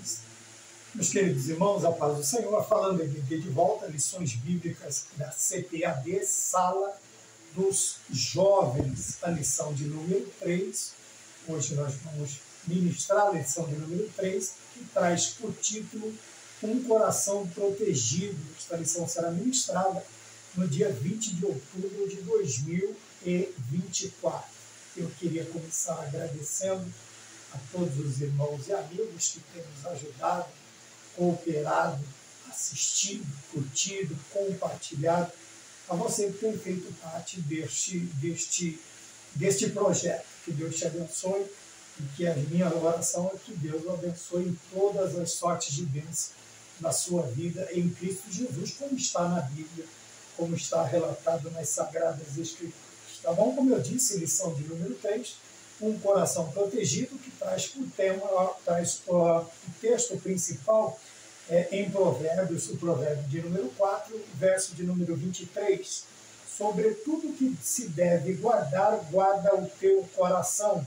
Jesus. Meus queridos irmãos, a paz do Senhor, falando aqui de volta, lições bíblicas da CPAD, Sala dos Jovens, a lição de número 3. Hoje nós vamos ministrar a lição de número 3, que traz por título Um Coração Protegido. Esta lição será ministrada no dia 20 de outubro de 2024. Eu queria começar agradecendo a todos os irmãos e amigos que têm nos ajudado, cooperado, assistido, curtido, compartilhado, a você que tem feito parte deste projeto. Que Deus te abençoe e que a minha oração é que Deus o abençoe em todas as sortes de bênção na sua vida em Cristo Jesus, como está na Bíblia, como está relatado nas Sagradas Escrituras. Tá bom? Como eu disse, lição de número 3, um coração protegido, que traz por tema, o texto principal em Provérbios, o provérbio de número 4, verso de número 23. Sobre tudo que se deve guardar, guarda o teu coração,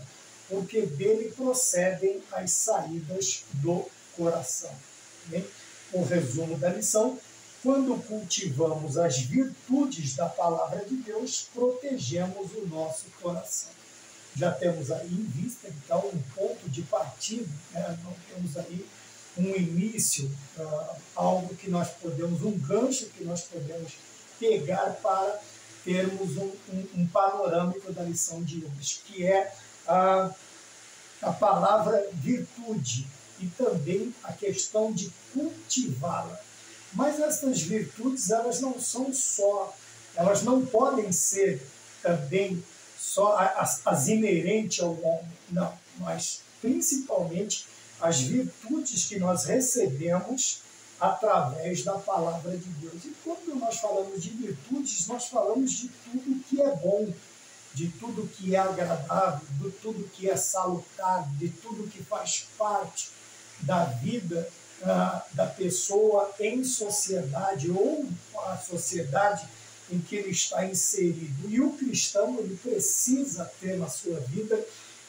porque dele procedem as saídas do coração. Bem? O resumo da lição: quando cultivamos as virtudes da palavra de Deus, protegemos o nosso coração. Já temos aí em vista, então, um ponto de partida, né? Não temos aí um início, algo que nós podemos, um gancho que nós podemos pegar para termos um panorâmico da lição de hoje, que é a palavra virtude e também a questão de cultivá-la. Mas essas virtudes, elas não são só, elas não podem ser também só as inerentes ao homem, não, mas principalmente as virtudes que nós recebemos através da palavra de Deus. E quando nós falamos de virtudes, nós falamos de tudo que é bom, de tudo que é agradável, de tudo que é salutar, de tudo que faz parte da vida da pessoa em sociedade ou a sociedade em que ele está inserido. E o cristão, ele precisa ter na sua vida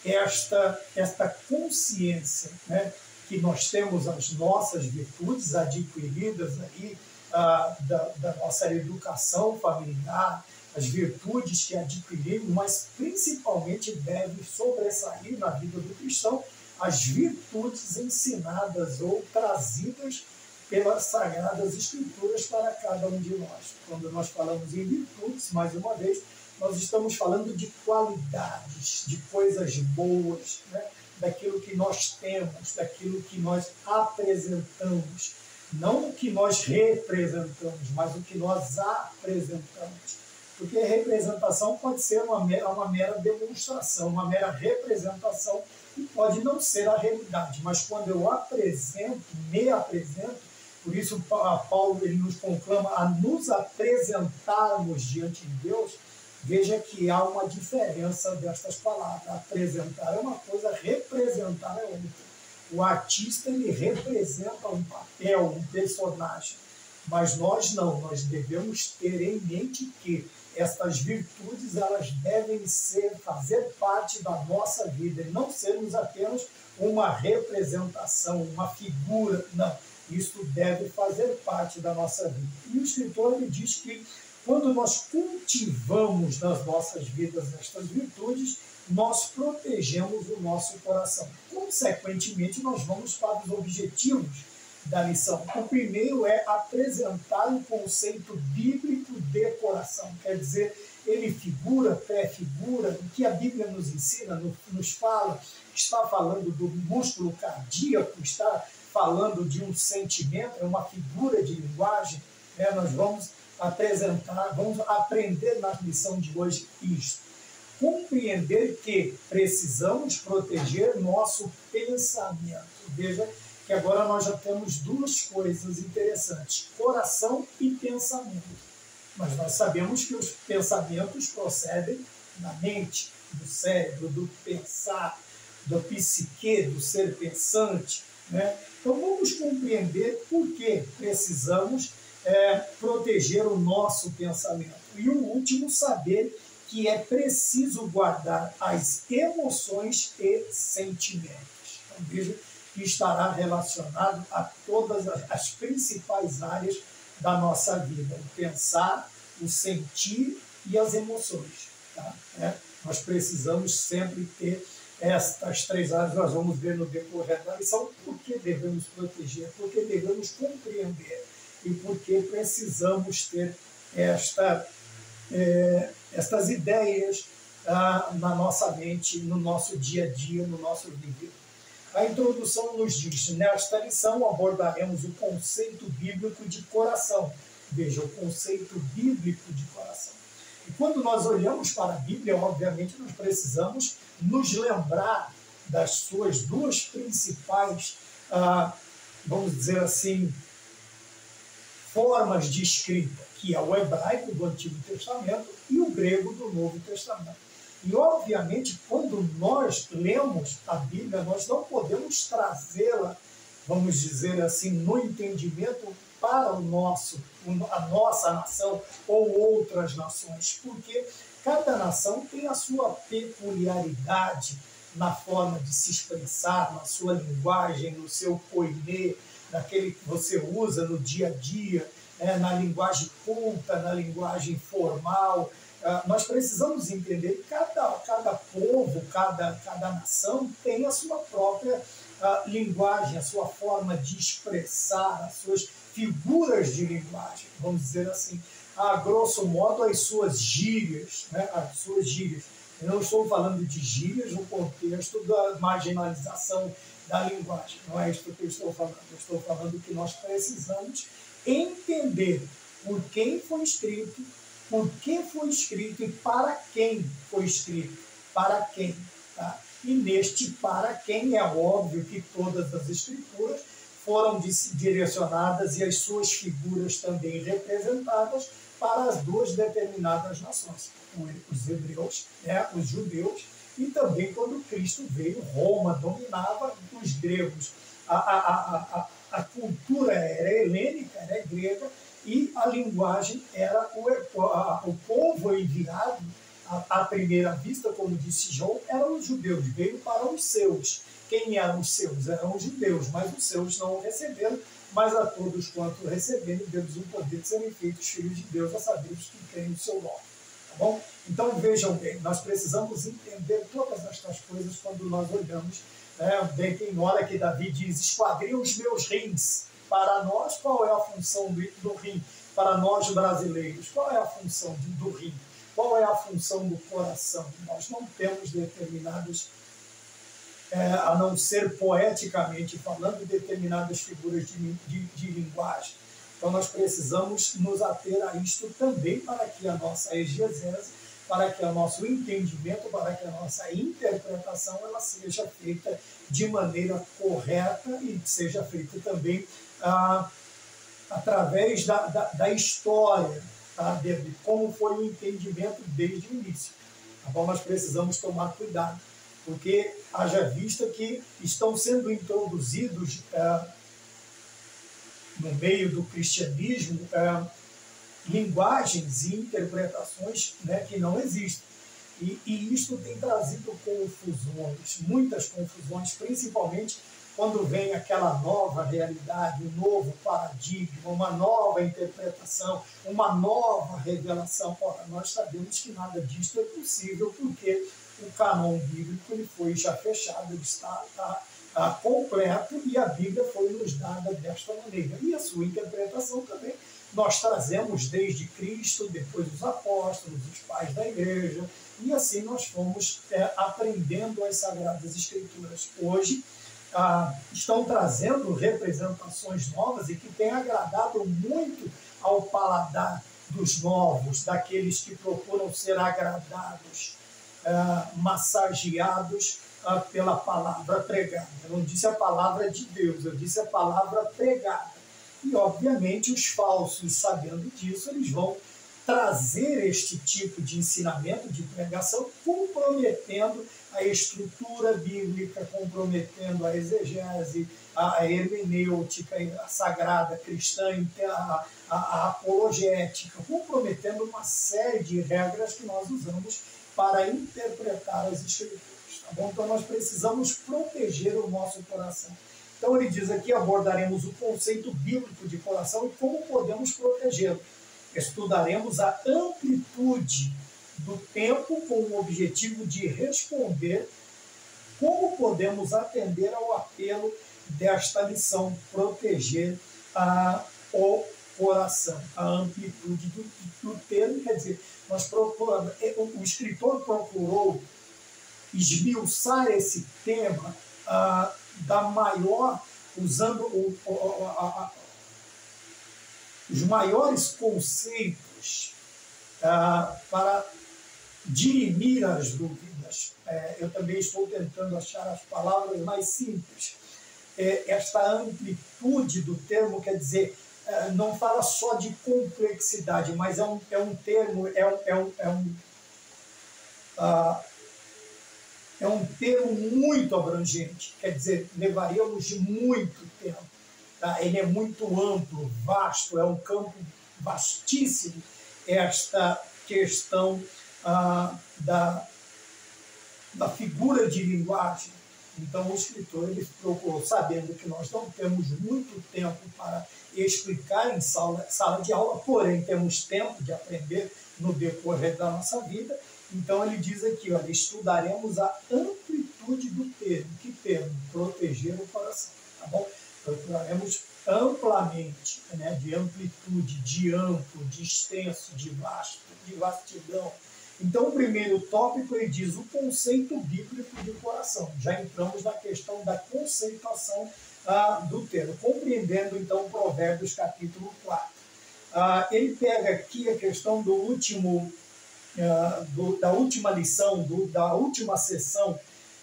esta consciência, né, que nós temos as nossas virtudes adquiridas aí, da nossa educação familiar, as virtudes que adquirimos, mas principalmente deve sobressair na vida do cristão as virtudes ensinadas ou trazidas pelas Sagradas Escrituras para cada um de nós. Quando nós falamos em virtudes, mais uma vez, nós estamos falando de qualidades, de coisas boas, né? Daquilo que nós temos, daquilo que nós apresentamos. Não o que nós representamos, mas o que nós apresentamos. Porque a representação pode ser uma mera demonstração, uma mera representação, e pode não ser a realidade. Mas quando eu me apresento, por isso Paulo ele nos conclama a nos apresentarmos diante de Deus. Veja que há uma diferença destas palavras. Apresentar é uma coisa, representar é outra. O artista, ele representa um papel, um personagem. Mas nós não, nós devemos ter em mente que estas virtudes, elas devem fazer parte da nossa vida, e não sermos apenas uma representação, uma figura, não. Isso deve fazer parte da nossa vida. E o escritor, ele diz que quando nós cultivamos nas nossas vidas estas virtudes, nós protegemos o nosso coração. Consequentemente, nós vamos para os objetivos da lição. O primeiro é apresentar o conceito bíblico de coração. Quer dizer, ele figura, pré-figura, o que a Bíblia nos ensina, nos fala, está falando do músculo cardíaco, está falando de um sentimento, é uma figura de linguagem, né? Nós vamos apresentar, vamos aprender na lição de hoje isto. Compreender que precisamos proteger nosso pensamento. Veja que agora nós já temos duas coisas interessantes, coração e pensamento. Mas nós sabemos que os pensamentos procedem da mente, do cérebro, do pensar, do psique, do ser pensante, né? Então vamos compreender por que precisamos proteger o nosso pensamento. E o último, saber que é preciso guardar as emoções e sentimentos. Então veja que estará relacionado a todas as principais áreas da nossa vida: o pensar, o sentir e as emoções. Tá? Nós precisamos sempre ter estas três áreas. Nós vamos ver no decorrer da lição por que devemos proteger, por que devemos compreender e por que precisamos ter estas ideias na nossa mente, no nosso dia a dia, no nosso viver. A introdução nos diz: nesta lição abordaremos o conceito bíblico de coração. Veja, o conceito bíblico de coração. E quando nós olhamos para a Bíblia, obviamente nós precisamos nos lembrar das suas duas principais, vamos dizer assim, formas de escrita, que é o hebraico do Antigo Testamento e o grego do Novo Testamento. E, obviamente, quando nós lemos a Bíblia, nós não podemos trazê-la, vamos dizer assim, no entendimento para a nossa nação ou outras nações, porque cada nação tem a sua peculiaridade na forma de se expressar, na sua linguagem, no seu koiné, naquele que você usa no dia a dia, na linguagem culta, na linguagem formal. Nós precisamos entender que cada povo, cada nação tem a sua própria linguagem, a sua forma de expressar, as suas figuras de linguagem, vamos dizer assim, a grosso modo as suas gírias, as suas gírias. Eu não estou falando de gírias no contexto da marginalização da linguagem, não é isso que eu estou falando. Eu estou falando que nós precisamos entender por quem foi escrito, por que foi escrito e para quem foi escrito. Para quem. Tá? E neste para quem é óbvio que todas as escrituras foram direcionadas e as suas figuras também representadas para as duas determinadas nações, os hebreus, os judeus, e também quando Cristo veio, Roma dominava os gregos. A cultura era helênica, era grega, e a linguagem era o povo enviado, à primeira vista, como disse João, eram os judeus, veio para os seus. Quem eram os seus? Eram os judeus, mas os seus não o receberam, mas a todos quanto receberam, deu-lhes o poder de serem feitos filhos de Deus, a saber os que creem no seu nome. Tá bom? Então vejam bem, nós precisamos entender todas estas coisas quando nós olhamos. Bem, tem hora que Davi diz: esquadrinha os meus rins. Para nós, qual é a função do rim? Para nós brasileiros, qual é a função do rim? Qual é a função do coração? Nós não temos determinados, a não ser poeticamente falando, determinadas figuras de linguagem. Então nós precisamos nos ater a isto também para que a nossa exegese, para que o nosso entendimento, para que a nossa interpretação ela seja feita de maneira correta e seja feita também através da história, tá? De como foi o entendimento desde o início. Tá bom? Nós precisamos tomar cuidado, porque haja vista que estão sendo introduzidos no meio do cristianismo linguagens e interpretações que não existem. E isto tem trazido confusões, muitas confusões, principalmente quando vem aquela nova realidade, um novo paradigma, uma nova interpretação, uma nova revelação. Ora, nós sabemos que nada disto é possível, porque o cânon bíblico ele foi já fechado, ele está completo, e a Bíblia foi nos dada desta maneira. E a sua interpretação também nós trazemos desde Cristo, depois os apóstolos, os pais da igreja, e assim nós fomos aprendendo as Sagradas Escrituras. Hoje estão trazendo representações novas e que têm agradado muito ao paladar dos novos, daqueles que procuram ser agradados, massageados pela palavra pregada. Eu não disse a palavra de Deus, eu disse a palavra pregada. E, obviamente, os falsos, sabendo disso, eles vão trazer este tipo de ensinamento, de pregação, comprometendo a estrutura bíblica, comprometendo a exegese, a hermenêutica, a sagrada cristã, a apologética, comprometendo uma série de regras que nós usamos para interpretar as Escrituras. Tá bom? Então nós precisamos proteger o nosso coração. Então ele diz aqui, abordaremos o conceito bíblico de coração e como podemos protegê-lo. Estudaremos a amplitude do tempo com o objetivo de responder como podemos atender ao apelo desta lição, proteger o coração. A amplitude do termo, quer dizer, o escritor procurou esmiuçar esse tema da maior, usando os maiores conceitos para dirimir as dúvidas. Eu também estou tentando achar as palavras mais simples. Esta amplitude do termo, quer dizer, não fala só de complexidade, mas é um termo, é um termo muito abrangente, quer dizer, levaríamos muito tempo. Tá? Ele é muito amplo, vasto, é um campo vastíssimo, esta questão da figura de linguagem. Então, o escritor ele procurou, sabendo que nós não temos muito tempo para explicar em sala de aula, porém temos tempo de aprender no decorrer da nossa vida. Então, ele diz aqui, olha, estudaremos a amplitude do termo. Que termo? Proteger o coração. Tá bom? Procuraremos amplamente, né, de amplitude, de amplo, de extenso, de vasto, de vastidão. Então, o primeiro tópico, ele diz o conceito bíblico de coração. Já entramos na questão da conceituação do termo, compreendendo, então, Provérbios capítulo 4. Ele pega aqui a questão do último, da última lição, da última sessão,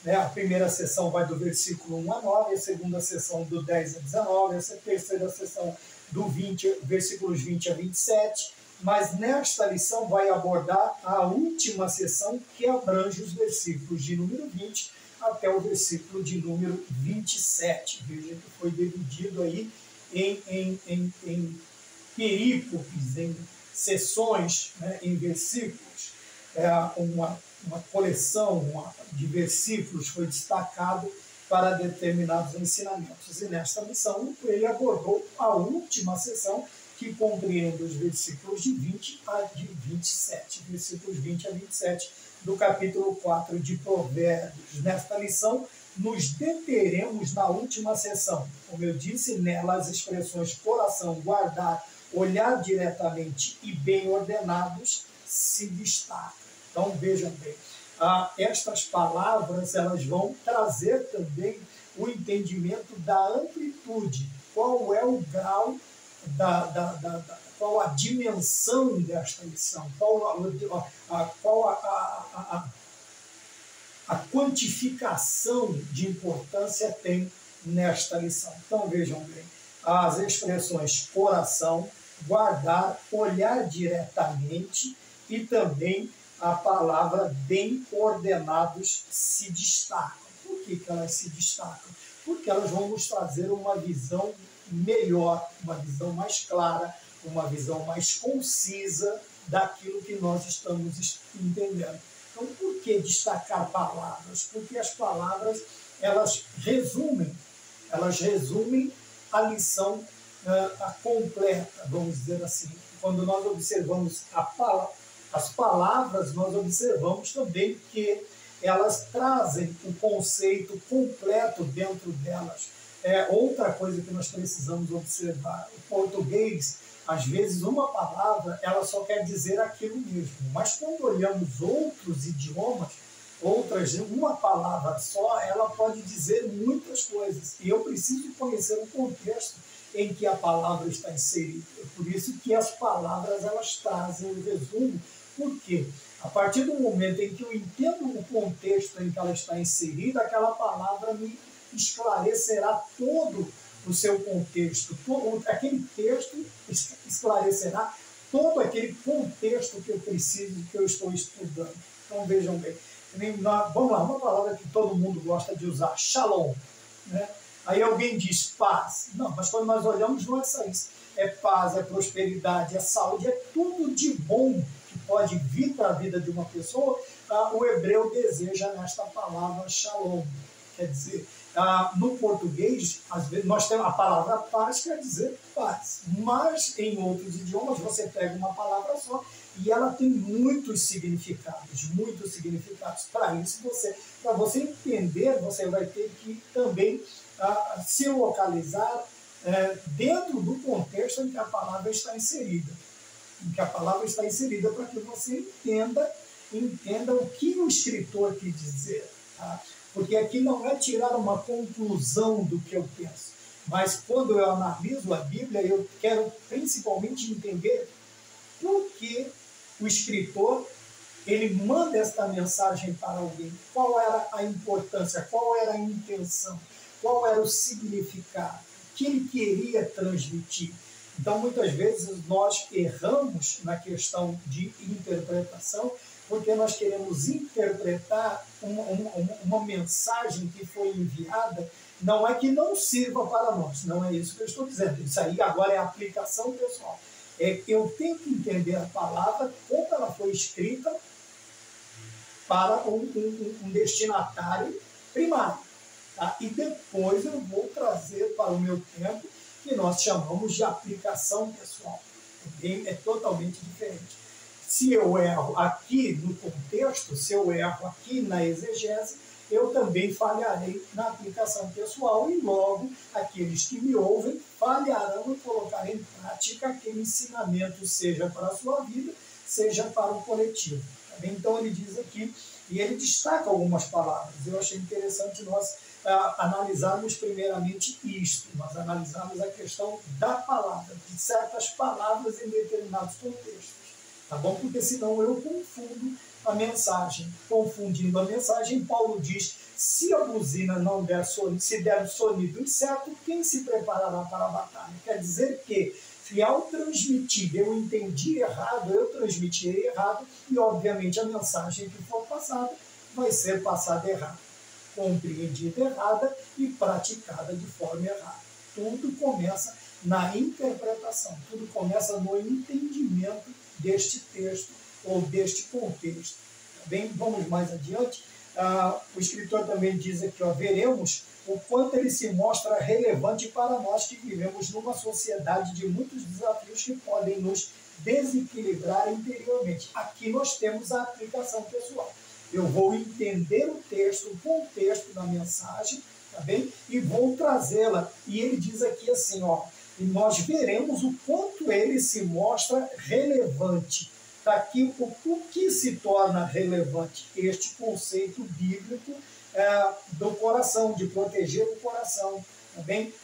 né? A primeira sessão vai do versículo 1 a 9, a segunda sessão do 10 a 19, a terceira sessão do 20, versículos 20 a 27, mas nesta lição vai abordar a última sessão, que abrange os versículos de número 20 até o versículo de número 27. Veja que foi dividido aí em perícopes, em sessões, né, em versículos. Uma coleção de versículos foi destacado para determinados ensinamentos. E nesta lição ele abordou a última sessão, que compreende os versículos de 20 a 27, versículos 20 a 27 do capítulo 4 de Provérbios. Nesta lição, nos deteremos na última sessão. Como eu disse, nela as expressões coração, guardar, olhar diretamente e bem ordenados se destacam. Então, vejam bem, estas palavras elas vão trazer também o entendimento da amplitude, qual é o grau, qual a dimensão desta lição, qual a quantificação de importância tem nesta lição. Então, vejam bem, as expressões coração, guardar, olhar diretamente e também a palavra bem ordenados se destacam. Por que elas se destacam? Porque elas vão nos trazer uma visão melhor, uma visão mais clara, uma visão mais concisa daquilo que nós estamos entendendo. Então, por que destacar palavras? Porque as palavras, elas resumem a lição completa, vamos dizer assim. Quando nós observamos as palavras, nós observamos também que elas trazem o conceito completo dentro delas. Outra coisa que nós precisamos observar, o português, às vezes uma palavra, ela só quer dizer aquilo mesmo, mas quando olhamos outros idiomas, uma palavra só, ela pode dizer muitas coisas, e eu preciso conhecer o contexto em que a palavra está inserida. É por isso que as palavras, elas trazem o resumo. Por quê? A partir do momento em que eu entendo o contexto em que ela está inserida, aquela palavra me esclarecerá todo o seu contexto. Aquele texto esclarecerá todo aquele contexto que eu preciso, que eu estou estudando. Então, vejam bem. Vamos lá, uma palavra que todo mundo gosta de usar, shalom. Né? Aí alguém diz paz. Não, mas quando nós olhamos, não é só isso. É paz, é prosperidade, é saúde, é tudo de bom que pode vir para a vida de uma pessoa. O hebreu deseja nesta palavra shalom. Quer dizer, No português, às vezes, nós temos a palavra paz, quer dizer paz, mas em outros idiomas você pega uma palavra só e ela tem muitos significados. Para isso, para você entender, você vai ter que também se localizar dentro do contexto em que a palavra está inserida. Para que você entenda o que o escritor quis dizer. Tá? Porque aqui não é tirar uma conclusão do que eu penso, mas quando eu analiso a Bíblia, eu quero principalmente entender por que o escritor ele manda esta mensagem para alguém. Qual era a importância, qual era a intenção, qual era o significado, o que ele queria transmitir. Então, muitas vezes, nós erramos na questão de interpretação, porque nós queremos interpretar uma mensagem que foi enviada, não é que não sirva para nós, não é isso que eu estou dizendo. Isso aí agora é aplicação pessoal. Eu tenho que entender a palavra, como ela foi escrita, para um destinatário primário. Tá? E depois eu vou trazer para o meu tempo, que nós chamamos de aplicação pessoal. É totalmente diferente. Se eu erro aqui no contexto, se eu erro aqui na exegese, eu também falharei na aplicação pessoal e logo aqueles que me ouvem falharão em colocar em prática aquele ensinamento, seja para a sua vida, seja para o coletivo. Tá bem? Então ele diz aqui, e ele destaca algumas palavras. Eu achei interessante nós analisarmos primeiramente isto, nós analisarmos a questão da palavra, de certas palavras em determinados contextos. Tá bom? Porque senão eu confundo a mensagem. Confundindo a mensagem, Paulo diz, se a buzina não der sonido, se der sonido incerto, quem se preparará para a batalha? Quer dizer que, se ao transmitir eu entendi errado, eu transmitirei errado, e obviamente a mensagem que for passada vai ser passada errada, compreendida errada e praticada de forma errada. Tudo começa na interpretação, tudo começa no entendimento deste texto ou deste contexto. Bem, vamos mais adiante. O escritor também diz aqui, veremos o quanto ele se mostra relevante para nós que vivemos numa sociedade de muitos desafios que podem nos desequilibrar interiormente. Aqui nós temos a aplicação pessoal. Eu vou entender o texto, o contexto da mensagem, tá bem? E vou trazê-la. E ele diz aqui assim, e nós veremos o quanto ele se mostra relevante. Está aqui o que se torna relevante, este conceito bíblico do coração, de proteger o coração. Tá bem?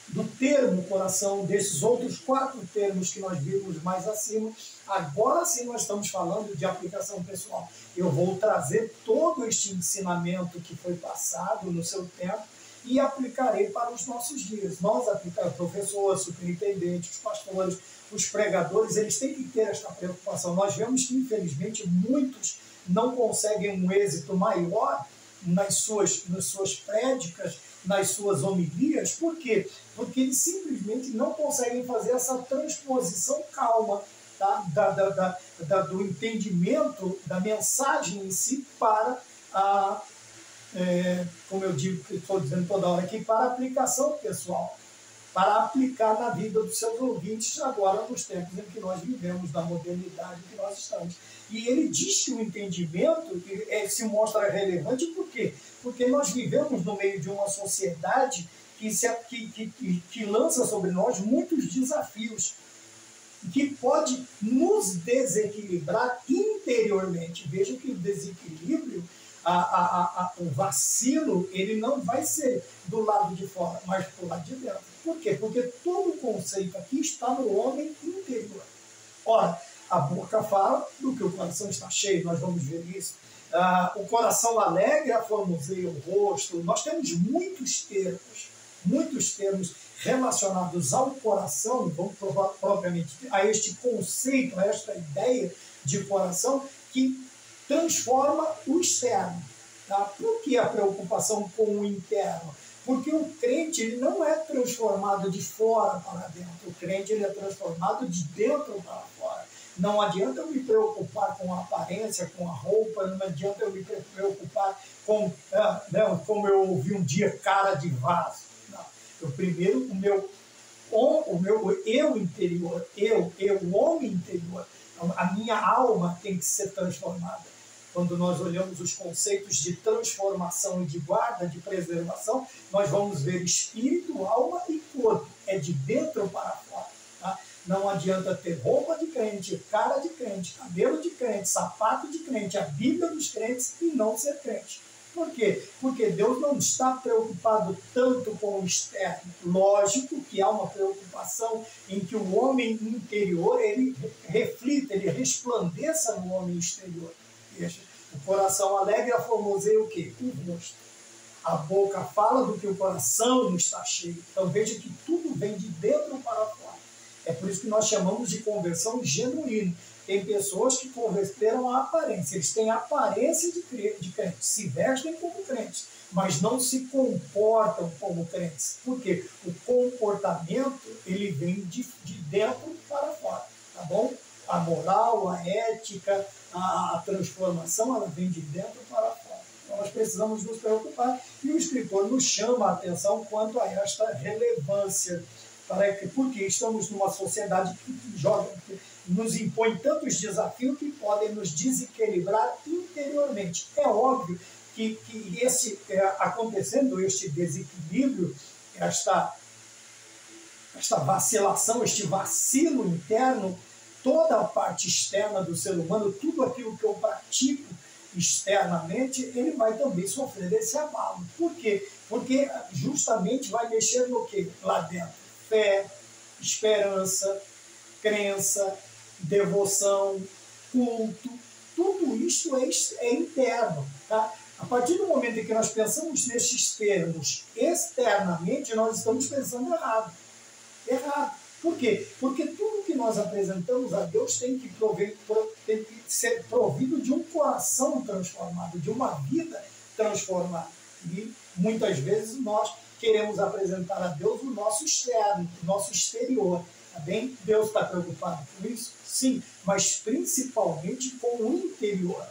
Do termo coração, desses outros 4 termos que nós vimos mais acima, agora sim nós estamos falando de aplicação pessoal. Eu vou trazer todo este ensinamento que foi passado no seu tempo e aplicarei para os nossos dias. Nós aplicaremos, professores, superintendentes, os pastores, os pregadores, eles têm que ter esta preocupação. Nós vemos que, infelizmente, muitos não conseguem um êxito maior nas suas prédicas, nas suas homilias. Por quê? Porque eles simplesmente não conseguem fazer essa transposição calma, tá? Do entendimento da mensagem em si para como eu digo, estou dizendo toda hora aqui, para aplicação pessoal, para aplicar na vida dos seus ouvintes agora nos tempos em que nós vivemos, na modernidade em que nós estamos. E ele diz que o entendimento se mostra relevante, por quê? Porque nós vivemos no meio de uma sociedade que lança sobre nós muitos desafios, que pode nos desequilibrar interiormente. Veja que o desequilíbrio, o vacilo, ele não vai ser do lado de fora, mas do lado de dentro. Por quê? Porque todo o conceito aqui está no homem interior. Ora, a boca fala do que o coração está cheio, nós vamos ver isso. O coração alegre aformoseia o rosto. Nós temos muitos termos relacionados ao coração, vamos propriamente a este conceito, a esta ideia de coração, que transforma o externo. Tá? Por que a preocupação com o interno? Porque o crente ele não é transformado de fora para dentro, o crente ele é transformado de dentro para fora. Não adianta eu me preocupar com a aparência, com a roupa, não adianta eu me preocupar como eu ouvi um dia, cara de vaso. Não. Primeiro, o meu eu interior, o homem interior, a minha alma tem que ser transformada. Quando nós olhamos os conceitos de transformação e de guarda, de preservação, nós vamos ver espírito, alma e corpo. É de dentro para fora. Tá? Não adianta ter roupa de crente, cara de crente, cabelo de crente, sapato de crente, a Bíblia dos crentes e não ser crente. Por quê? Porque Deus não está preocupado tanto com o externo. Lógico que há uma preocupação em que o homem interior, ele reflita, ele resplandeça no homem exterior. Veja, o coração alegre aformoseia o quê? O rosto. A boca fala do que o coração está cheio. Então veja que tudo vem de dentro para fora. É por isso que nós chamamos de conversão genuína. Tem pessoas que converteram a aparência. Eles têm a aparência de crentes, se vestem como crentes, mas não se comportam como crentes. Por quê? O comportamento, ele vem de dentro para fora, tá bom? A moral, a ética, a transformação, ela vem de dentro para fora. Então nós precisamos nos preocupar e o escritor nos chama a atenção quanto a esta relevância, porque estamos numa sociedade que nos impõe tantos desafios que podem nos desequilibrar interiormente. É óbvio que acontecendo este desequilíbrio, esta vacilação, este vacilo interno, toda a parte externa do ser humano, tudo aquilo que eu pratico externamente, ele vai também sofrer esse abalo. Por quê? Porque justamente vai mexer no quê? Lá dentro. Fé, esperança, crença, devoção, culto, tudo isso é interno. Tá? A partir do momento em que nós pensamos nesses termos externamente, nós estamos pensando errado. Por quê? Porque tudo que nós apresentamos a Deus tem que ser provido de um coração transformado, de uma vida transformada. E muitas vezes nós queremos apresentar a Deus o nosso externo, o nosso exterior. Tá bem? Deus está preocupado com isso? Sim, mas principalmente com o interior.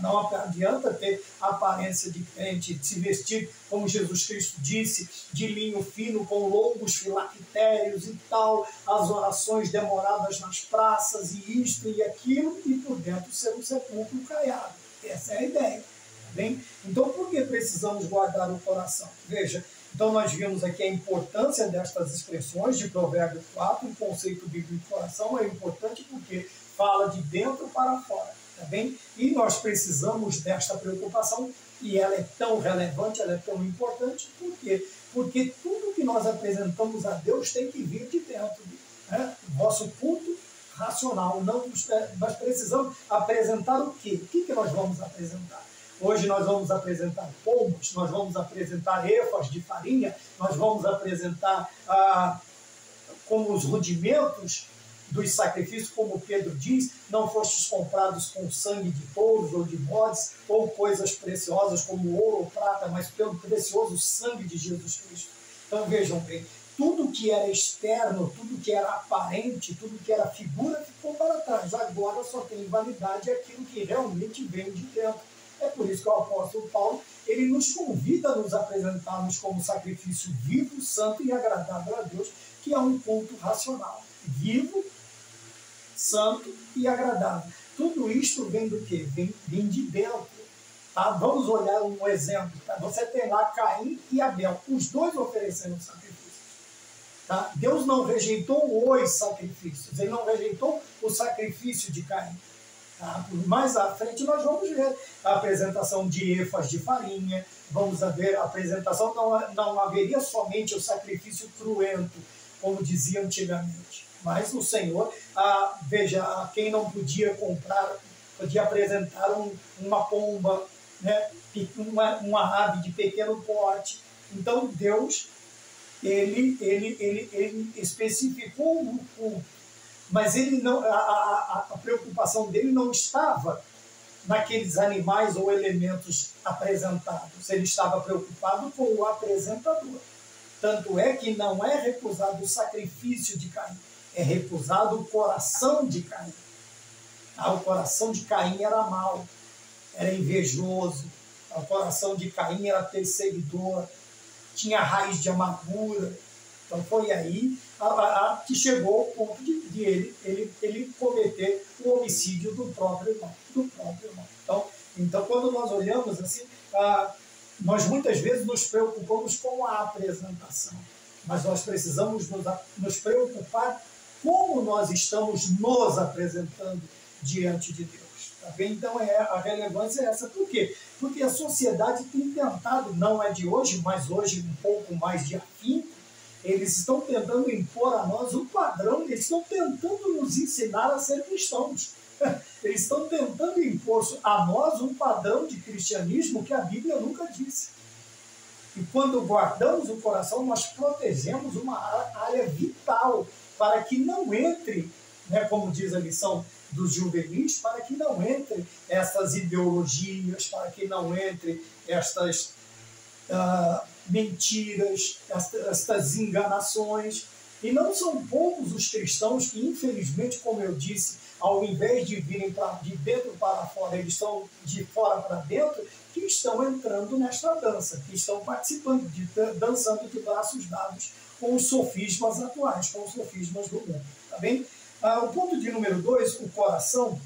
Não adianta ter a aparência de crente, se vestir, como Jesus Cristo disse, de linho fino, com longos filactérios e tal, as orações demoradas nas praças, e isto e aquilo, e por dentro ser um sepulcro caiado. Essa é a ideia. Tá bem? Então, por que precisamos guardar o coração? Veja, então nós vimos aqui a importância destas expressões de Provérbios 4, o conceito bíblico de coração é importante porque fala de dentro para fora, tá bem? E nós precisamos desta preocupação e ela é tão relevante, ela é tão importante, por quê? Porque tudo que nós apresentamos a Deus tem que vir de dentro, né? O nosso culto racional, nós precisamos apresentar o quê? O que nós vamos apresentar? Hoje nós vamos apresentar pombos, nós vamos apresentar efas de farinha, nós vamos apresentar como os rudimentos dos sacrifícios, como Pedro diz, não fostes comprados com sangue de touros ou de bodes, ou coisas preciosas como ouro ou prata, mas pelo precioso sangue de Jesus Cristo. Então vejam bem, tudo que era externo, tudo que era aparente, tudo que era figura ficou para trás. Agora só tem validade aquilo que realmente vem de dentro. É por isso que o apóstolo Paulo, ele nos convida a nos apresentarmos como sacrifício vivo, santo e agradável a Deus, que é um culto racional. Vivo, santo e agradável. Tudo isto vem do quê? Vem de dentro. Tá? Vamos olhar um exemplo. Tá? Você tem lá Caim e Abel. Os dois ofereceram sacrifícios. Tá? Deus não rejeitou os sacrifícios. Ele não rejeitou o sacrifício de Caim. Tá? Mais à frente nós vamos ver a apresentação de efas de farinha, vamos ver a apresentação, não haveria somente o sacrifício cruento, como dizia antigamente, mas o Senhor, veja, quem não podia comprar, podia apresentar uma pomba, né? uma ave de pequeno porte. Então Deus, ele especificou o culto. Mas ele não, a preocupação dele não estava naqueles animais ou elementos apresentados. Ele estava preocupado com o apresentador. Tanto é que não é recusado o sacrifício de Caim, é recusado o coração de Caim. O coração de Caim era mau, era invejoso, O coração de Caim era perseguidor, tinha raiz de amargura. Então foi aí que chegou ao ponto de ele cometer o homicídio do próprio irmão. Então, quando nós olhamos assim, nós muitas vezes nos preocupamos com a apresentação, mas nós precisamos nos preocupar como nós estamos nos apresentando diante de Deus. Tá bem? Então a relevância é essa. Por quê? Porque a sociedade tem tentado, não é de hoje, mas hoje um pouco mais de afinco, eles estão tentando impor a nós um padrão, eles estão tentando nos ensinar a ser cristãos. Eles estão tentando impor a nós um padrão de cristianismo que a Bíblia nunca disse. E quando guardamos o coração, nós protegemos uma área vital para que não entre, né, como diz a lição dos juvenis, para que não entre essas ideologias, para que não entre estas mentiras, estas enganações. E não são poucos os cristãos que, infelizmente, como eu disse, ao invés de virem de dentro para fora, eles estão de fora para dentro, que estão entrando nesta dança, que estão participando, dançando de braços dados com os sofismas atuais, com os sofismas do mundo. Tá bem? O ponto de número 2, o coração,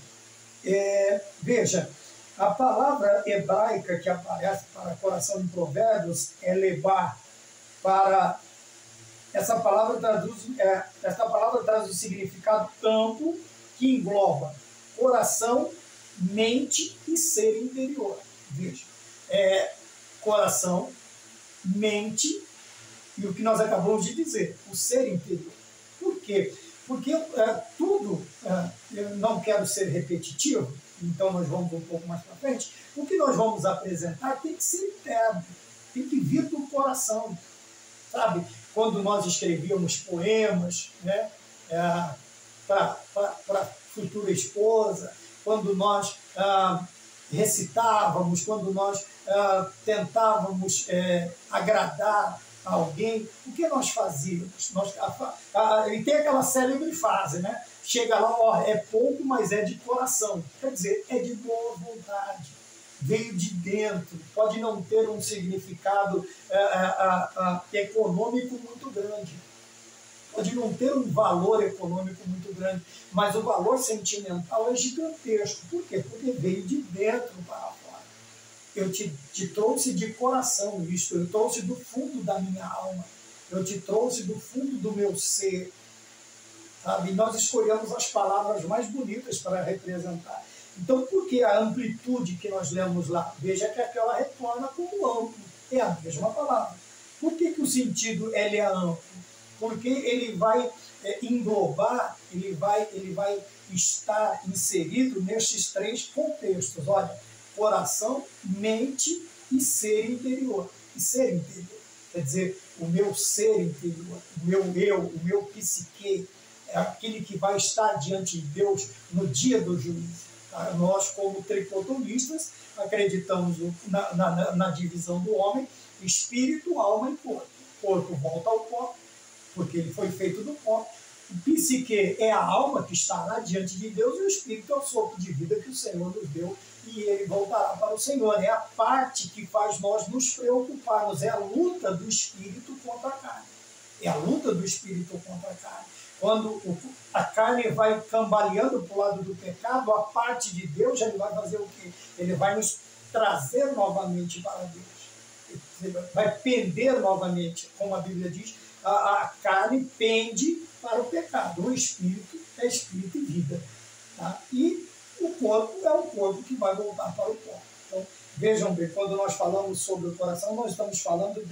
veja, a palavra hebraica que aparece para coração em Provérbios é lebar. Essa palavra traz o significado amplo que engloba coração, mente e ser interior. Veja, coração, mente e o que nós acabamos de dizer, o ser interior. Por quê? Porque tudo, eu não quero ser repetitivo, então nós vamos um pouco mais para frente, o que nós vamos apresentar tem que ser interno, tem que vir do coração, sabe? Quando nós escrevíamos poemas, né, para a futura esposa, quando nós recitávamos, quando nós tentávamos agradar a alguém, o que nós fazíamos? E tem aquela célebre frase, né? Chega lá, é pouco, mas é de coração. Quer dizer, é de boa vontade. Veio de dentro. Pode não ter um significado econômico muito grande. Pode não ter um valor econômico muito grande, mas o valor sentimental é gigantesco. Por quê? Porque veio de dentro para fora. Eu te trouxe de coração isto, eu trouxe do fundo da minha alma, eu te trouxe do fundo do meu ser. Sabe? Nós escolhemos as palavras mais bonitas para representar. Então, por que a amplitude que nós lemos lá? Veja que aquela retorna como amplo. É a mesma palavra. Por que o sentido é amplo? Porque ele vai englobar, ele vai estar inserido nestes três contextos. Olha, coração, mente e ser interior. E ser interior. Quer dizer, o meu ser interior, o meu eu, o meu psique, é aquele que vai estar diante de Deus no dia do juízo. Tá? Nós, como tricotomistas, acreditamos na divisão do homem, espírito, alma e corpo. O corpo volta ao corpo, porque ele foi feito do pó. O psique é a alma que estará diante de Deus e o espírito é o sopro de vida que o Senhor nos deu e ele voltará para o Senhor. É a parte que faz nós nos preocuparmos, é a luta do espírito contra a carne. É a luta do espírito contra a carne. Quando a carne vai cambaleando para o lado do pecado, a parte de Deus, ele vai fazer o quê? Ele vai nos trazer novamente para Deus. Ele vai pender novamente, como a Bíblia diz, a carne pende para o pecado. O espírito é espírito e vida. Tá? E o corpo é o corpo que vai voltar para o corpo. Então, vejam bem, quando nós falamos sobre o coração, nós estamos falando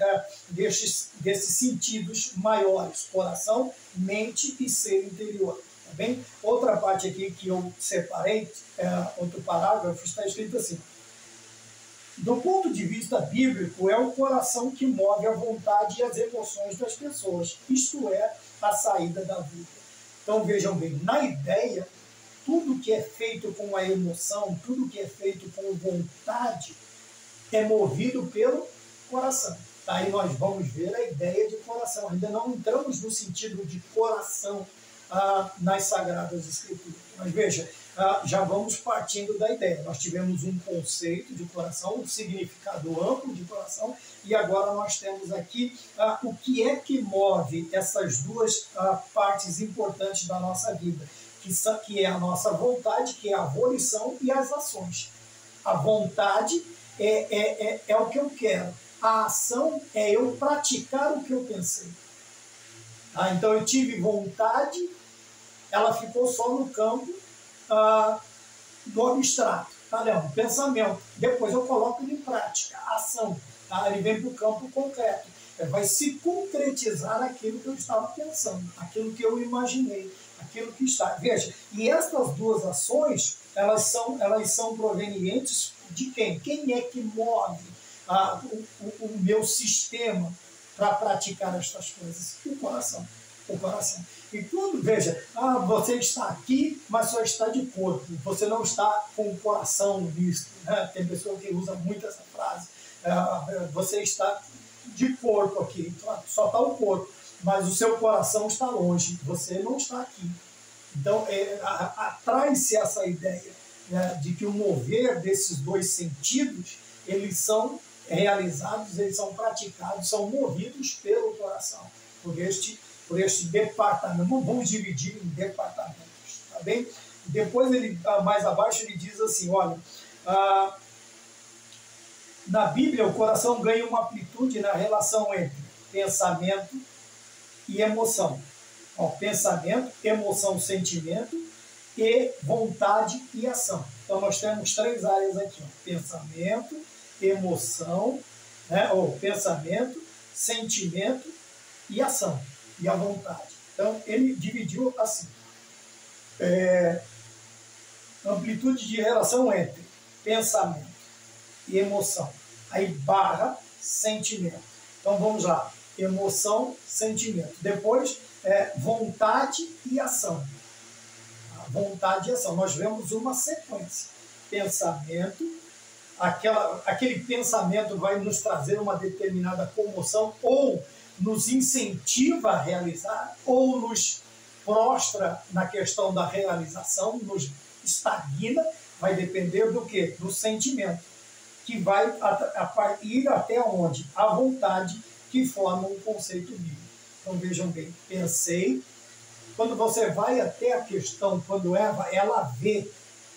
desses sentidos maiores. Coração, mente e ser interior. Tá bem? Outra parte aqui que eu separei, outro parágrafo, está escrito assim. Do ponto de vista bíblico, é o coração que move a vontade e as emoções das pessoas, isto é, a saída da vida. Então, vejam bem, na ideia, tudo que é feito com a emoção, tudo que é feito com vontade, é movido pelo coração. Aí nós vamos ver a ideia de coração. Ainda não entramos no sentido de coração nas Sagradas Escrituras. Mas veja, já vamos partindo da ideia. Nós tivemos um conceito de coração, um significado amplo de coração, e agora nós temos aqui o que é que move essas duas partes importantes da nossa vida, que é a nossa vontade, que é a volição, e as ações. A vontade é o que eu quero. A ação é eu praticar o que eu pensei. Então eu tive vontade, ela ficou só no campo do abstrato, Não, pensamento. Depois eu coloco ele em prática, a ação. Ele vem para o campo concreto. Vai se concretizar aquilo que eu estava pensando, aquilo que eu imaginei, aquilo que está. Veja, e essas duas ações, elas são provenientes de quem? Quem é que move o meu sistema para praticar estas coisas? O coração. O coração. E quando, veja, você está aqui, mas só está de corpo. Você não está com o coração nisso. Né? Tem pessoa que usa muito essa frase. Você está de corpo aqui, só está o corpo, mas o seu coração está longe. Você não está aqui. Então, traz-se essa ideia, né, de que o mover desses dois sentidos, eles são realizados, eles são praticados, são movidos pelo coração, por este departamento. Vamos dividir em departamentos, tá bem? Depois, mais abaixo, ele diz assim, olha, na Bíblia, o coração ganha uma amplitude na relação entre pensamento e emoção. Pensamento, emoção, sentimento e vontade e ação. Então, nós temos três áreas aqui. Pensamento, emoção, né? Pensamento, sentimento e ação. E a vontade. Então, ele dividiu assim. Amplitude de relação entre pensamento e emoção. Aí barra sentimento. Então, vamos lá. Emoção, sentimento. Depois, vontade e ação. Vontade e ação. Nós vemos uma sequência. Pensamento, aquele pensamento vai nos trazer uma determinada comoção, ou nos incentiva a realizar, ou nos prostra na questão da realização, nos estagna, vai depender do quê? Do sentimento, que vai ir até onde? A vontade, que forma um conceito bíblico. Então vejam bem, pensei, quando você vai até a questão, quando Eva, ela vê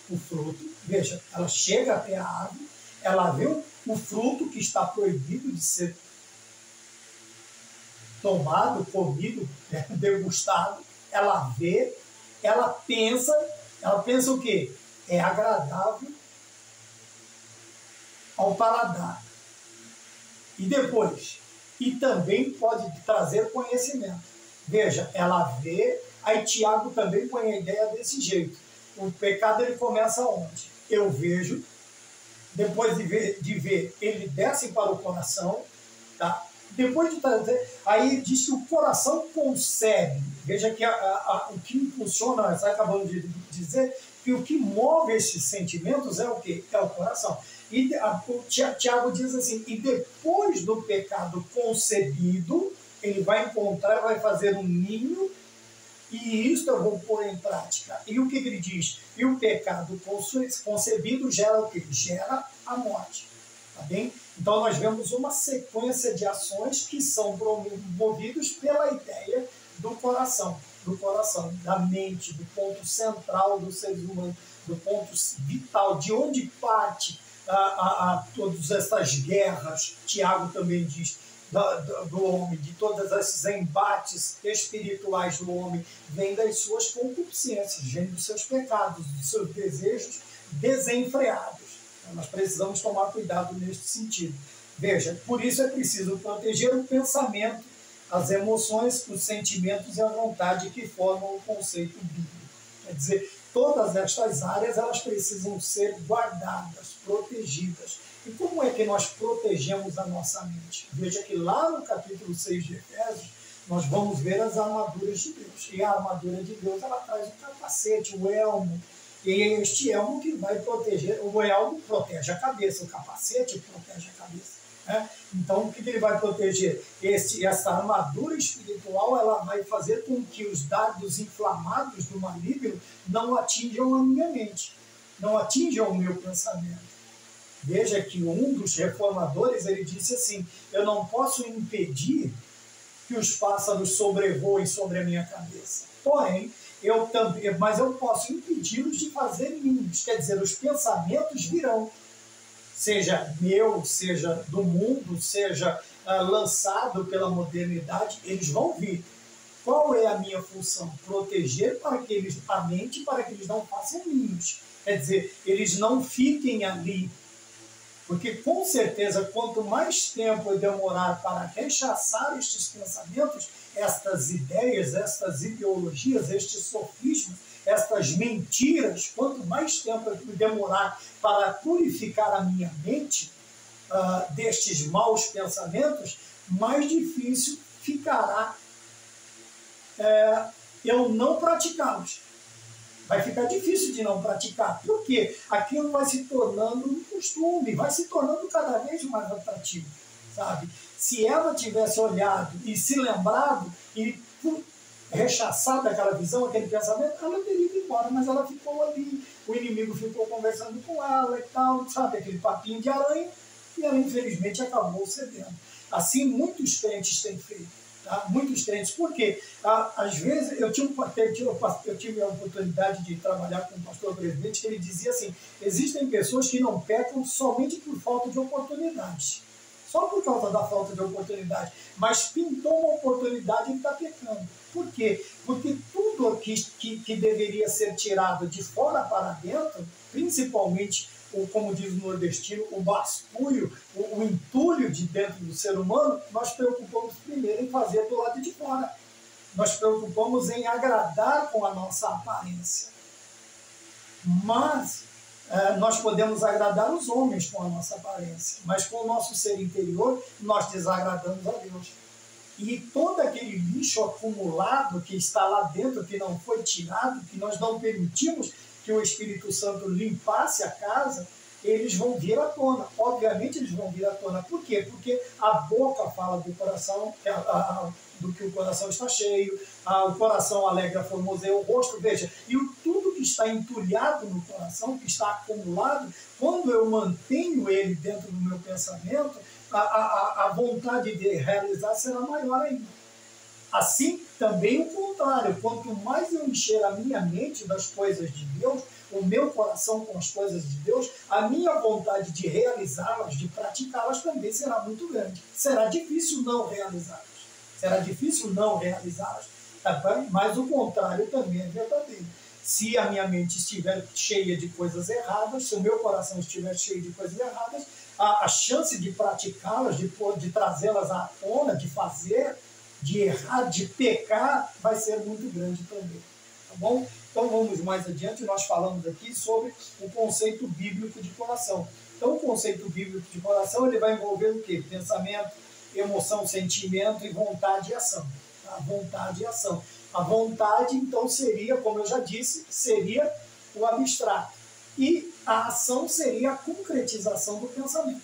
o fruto, veja, ela chega até a árvore, ela vê o fruto que está proibido de ser tomado, comido, degustado, ela vê, ela pensa o quê? É agradável ao paladar. E depois, e também pode trazer conhecimento. Veja, ela vê, aí Tiago também põe a ideia desse jeito. O pecado, ele começa onde? Eu vejo, depois de ver, ele desce para o coração, tá? Depois de trazer, aí diz que o coração concebe. Veja que o que impulsiona, nós acabamos de dizer, que o que move esses sentimentos é o quê? É o coração. E o Tiago diz assim, e depois do pecado concebido, ele vai encontrar, vai fazer um ninho, e isso eu vou pôr em prática. E o que ele diz? E o pecado concebido gera o quê? Gera a morte. Tá bem? Então nós vemos uma sequência de ações que são movidos pela ideia do coração, da mente, do ponto central do ser humano, do ponto vital, de onde parte todas essas guerras, Tiago também diz, do homem, de todos esses embates espirituais do homem, vem das suas concupiscências, vem dos seus pecados, dos seus desejos desenfreados. Então, nós precisamos tomar cuidado neste sentido. Veja, por isso é preciso proteger o pensamento, as emoções, os sentimentos e a vontade que formam o conceito bíblico. Quer dizer, todas estas áreas elas precisam ser guardadas, protegidas. E como é que nós protegemos a nossa mente? Veja que lá no capítulo 6 de Efésios, nós vamos ver as armaduras de Deus. E a armadura de Deus, ela traz o capacete, o elmo. E é este elmo que vai proteger, o elmo protege a cabeça, o capacete protege a cabeça. né? Então, o que ele vai proteger? Essa armadura espiritual, ela vai fazer com que os dardos inflamados do maligno não atinjam a minha mente, não atinjam o meu pensamento. Veja que um dos reformadores, ele disse assim: eu não posso impedir que os pássaros sobrevoem sobre a minha cabeça, porém, mas eu posso impedi-los de fazer ninhos. Quer dizer, os pensamentos virão, seja meu, seja do mundo, seja lançado pela modernidade, eles vão vir. Qual é a minha função? Proteger a mente para que eles não façam ninhos. Quer dizer, eles não fiquem ali. Porque, com certeza, quanto mais tempo eu demorar para rechaçar estes pensamentos, estas ideias, estas ideologias, estes sofismas, estas mentiras, quanto mais tempo eu demorar para purificar a minha mente destes maus pensamentos, mais difícil ficará eu não praticá-los. Vai ficar difícil de não praticar. Por quê? Aquilo vai se tornando um costume, vai se tornando cada vez mais atrativo, sabe? Se ela tivesse olhado e se lembrado e rechaçado aquela visão, aquele pensamento, ela teria ido embora, mas ela ficou ali. O inimigo ficou conversando com ela e tal, sabe? Aquele papinho de aranha, e ela infelizmente acabou cedendo. Assim muitos crentes têm feito. Tá? Muitos crentes, porque às vezes eu tive a oportunidade de trabalhar com um pastor presidente que ele dizia assim: existem pessoas que não pecam somente por falta de oportunidades, só por causa da falta de oportunidade, mas pintou uma oportunidade e está pecando. Por quê? Porque tudo que deveria ser tirado de fora para dentro, principalmente, como diz o nordestino, o basculho, o entulho de dentro do ser humano, nós preocupamos primeiro em fazer do lado de fora. Nós preocupamos em agradar com a nossa aparência. Mas nós podemos agradar os homens com a nossa aparência, mas com o nosso ser interior, nós desagradamos a Deus. E todo aquele lixo acumulado que está lá dentro, que não foi tirado, que nós não permitimos que o Espírito Santo limpasse a casa, eles vão vir à tona. Obviamente eles vão vir à tona. Por quê? Porque a boca fala do coração, do que o coração está cheio, o coração alegra, formoseia o rosto. Veja, e tudo que está entulhado no coração, que está acumulado, quando eu mantenho ele dentro do meu pensamento, a vontade de realizar será maior ainda. Assim, também o contrário, quanto mais eu encher a minha mente das coisas de Deus, o meu coração com as coisas de Deus, a minha vontade de realizá-las, de praticá-las também será muito grande. Será difícil não realizá-las. Será difícil não realizá-las. Mas o contrário também é verdadeiro. Se a minha mente estiver cheia de coisas erradas, se o meu coração estiver cheio de coisas erradas, a chance de praticá-las, de trazê-las à tona, de fazer, de errar, de pecar, vai ser muito grande também. Tá bom? Então vamos mais adiante, nós falamos aqui sobre o conceito bíblico de coração. Então o conceito bíblico de coração, ele vai envolver o quê? Pensamento, emoção, sentimento e vontade e ação. Tá? Vontade e ação. A vontade, então, seria, como eu já disse, seria o abstrato. E a ação seria a concretização do pensamento.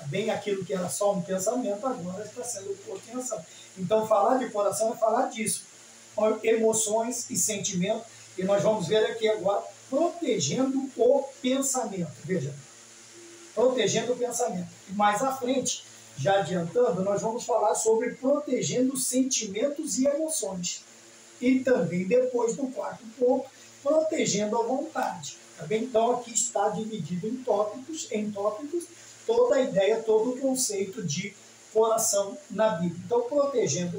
Bem, aquilo que era só um pensamento, agora está sendo posto em ação. Então, falar de coração é falar disso. Emoções e sentimento. E nós vamos ver aqui agora, protegendo o pensamento. Veja, protegendo o pensamento. E mais à frente, já adiantando, nós vamos falar sobre protegendo sentimentos e emoções. E também, depois do quarto ponto, protegendo a vontade. Tá bem? Então, aqui está dividido em tópicos, toda a ideia, todo o conceito de coração na Bíblia. Então, protegendo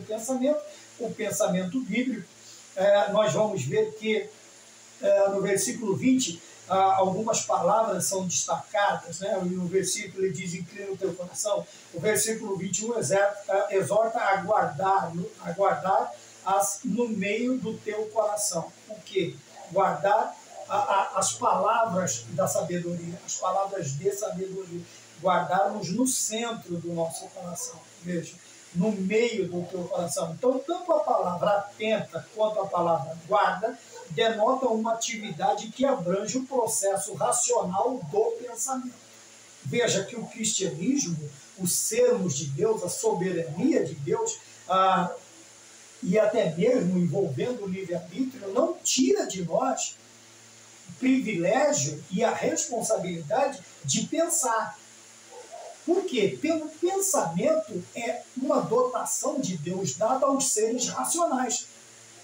o pensamento bíblico, nós vamos ver que no versículo 20, algumas palavras são destacadas, né? No versículo ele diz: inclina o teu coração. O versículo 21 exorta a guardar no meio do teu coração. O quê? Guardar as palavras da sabedoria, as palavras de sabedoria. Guardarmos no centro do nosso coração. Veja, no meio do teu coração. Então, tanto a palavra atenta quanto a palavra guarda denotam uma atividade que abrange o processo racional do pensamento. Veja que o cristianismo o sermos de Deus, a soberania de Deus, e até mesmo envolvendo o livre-arbítrio, não tira de nós o privilégio e a responsabilidade de pensar. Por quê? Pelo pensamento é uma dotação de Deus dada aos seres racionais.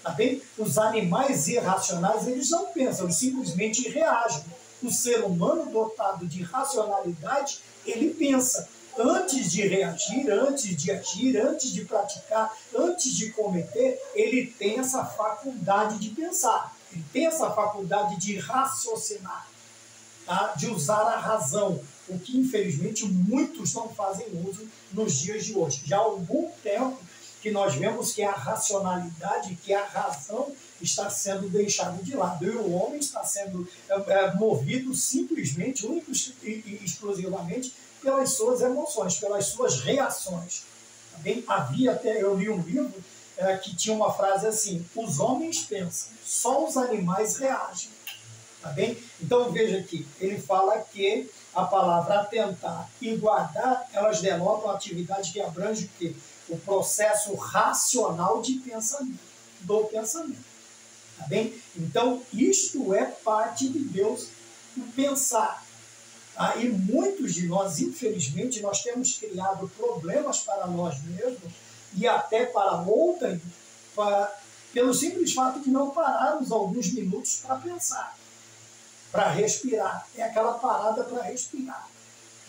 Tá bem? Os animais irracionais, eles não pensam, eles simplesmente reagem. O ser humano dotado de racionalidade, ele pensa. Antes de reagir, antes de agir, antes de praticar, antes de cometer, ele tem essa faculdade de pensar. Ele tem essa faculdade de raciocinar, tá? De usar a razão, o que infelizmente muitos não fazem uso nos dias de hoje. Já há algum tempo que nós vemos que a racionalidade, que a razão está sendo deixada de lado. E o homem está sendo movido simplesmente, único e exclusivamente, pelas suas emoções, pelas suas reações. Também havia até, eu li um livro que tinha uma frase assim: os homens pensam, só os animais reagem. Tá bem? Então veja aqui, ele fala que a palavra atentar e guardar, elas denotam a atividade que abrange o quê? O processo racional de pensamento, do pensamento. Tá bem? Então, isto é parte de Deus, o pensar. Tá? E muitos de nós, infelizmente, nós temos criado problemas para nós mesmos e até para outrem, pelo simples fato de não pararmos alguns minutos para pensar, para respirar. É aquela parada para respirar.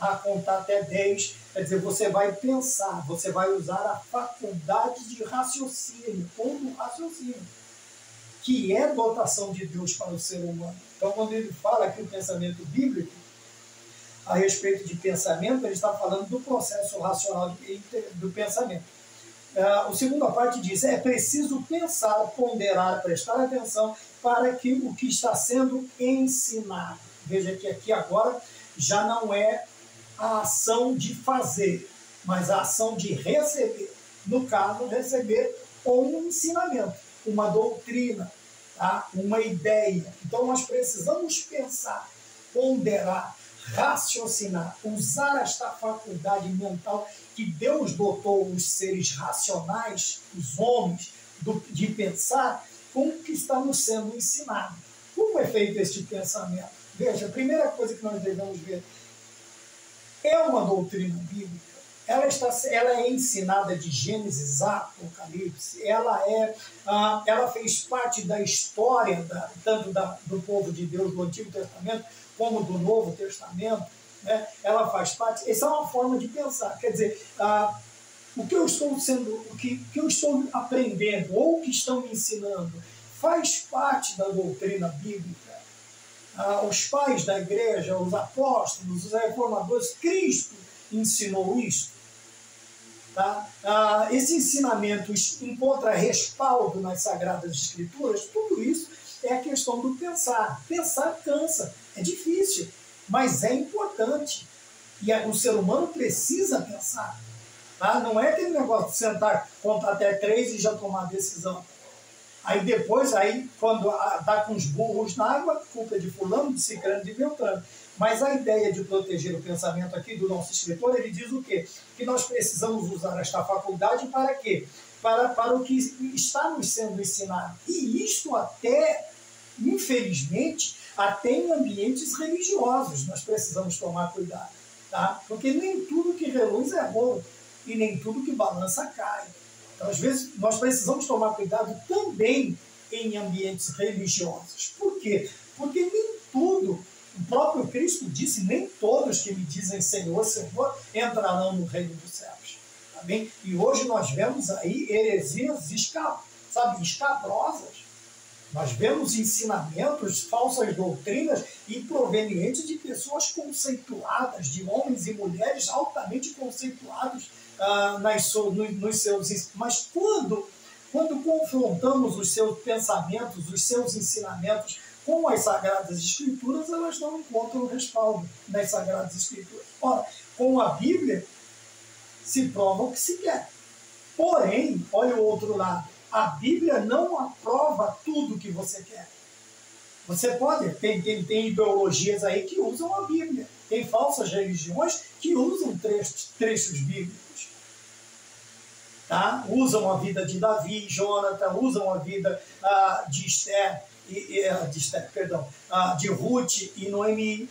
A contar até 10, quer dizer, você vai pensar, você vai usar a faculdade de raciocínio, ou do raciocínio, que é dotação de Deus para o ser humano. Então, quando ele fala aqui o pensamento bíblico, a respeito de pensamento, ele está falando do processo racional do pensamento. A segunda parte diz: é preciso pensar, ponderar, prestar atenção para que o que está sendo ensinado. Veja que aqui agora já não é a ação de fazer, mas a ação de receber. No caso, receber um ensinamento, uma doutrina, tá? Uma ideia. Então, nós precisamos pensar, ponderar, raciocinar, usar esta faculdade mental que Deus dotou os seres racionais, os homens, de pensar com o que está nos sendo ensinado. Como é feito este pensamento? Veja, a primeira coisa que nós devemos ver é uma doutrina bíblica. Ela é ensinada de Gênesis a Apocalipse, ela fez parte da história tanto do povo de Deus do Antigo Testamento como do Novo Testamento, né? Ela faz parte. Essa é uma forma de pensar. Quer dizer, o que eu estou aprendendo ou o que estão me ensinando faz parte da doutrina bíblica. Os pais da igreja, os apóstolos, os reformadores, Cristo ensinou isso. Tá? Esse ensinamento encontra respaldo nas Sagradas Escrituras. Tudo isso é a questão do pensar. Pensar cansa, é difícil, mas é importante. E o ser humano precisa pensar. Tá? Não é aquele negócio de sentar, contar até 3 e já tomar a decisão. Aí depois, quando dá com os burros na água, culpa é de fulano, de ciclano, de beltrano. Mas a ideia de proteger o pensamento aqui do nosso escritor, ele diz o quê? Que nós precisamos usar esta faculdade para quê? Para o que está nos sendo ensinado. E isto até, infelizmente, até em ambientes religiosos nós precisamos tomar cuidado. Tá? Porque nem tudo que reluz é ouro e nem tudo que balança cai. Então, às vezes, nós precisamos tomar cuidado também em ambientes religiosos. Por quê? Porque nem tudo, o próprio Cristo disse, nem todos que me dizem Senhor, Senhor, entrarão no reino dos céus. Tá bem? E hoje nós vemos aí heresias escabrosas. Nós vemos ensinamentos, falsas doutrinas e provenientes de pessoas conceituadas, de homens e mulheres altamente conceituados nos seus... Mas quando confrontamos os seus pensamentos, os seus ensinamentos com as Sagradas Escrituras, elas não encontram respaldo nas Sagradas Escrituras. Ora, com a Bíblia se prova o que se quer. Porém, olha o outro lado, a Bíblia não aprova tudo que você quer. Você pode, tem ideologias aí que usam a Bíblia. Tem falsas religiões que usam trechos bíblicos. Tá? Usam a vida de Davi, Jonathan, usam a vida de Esther, de Ruth e Noemi,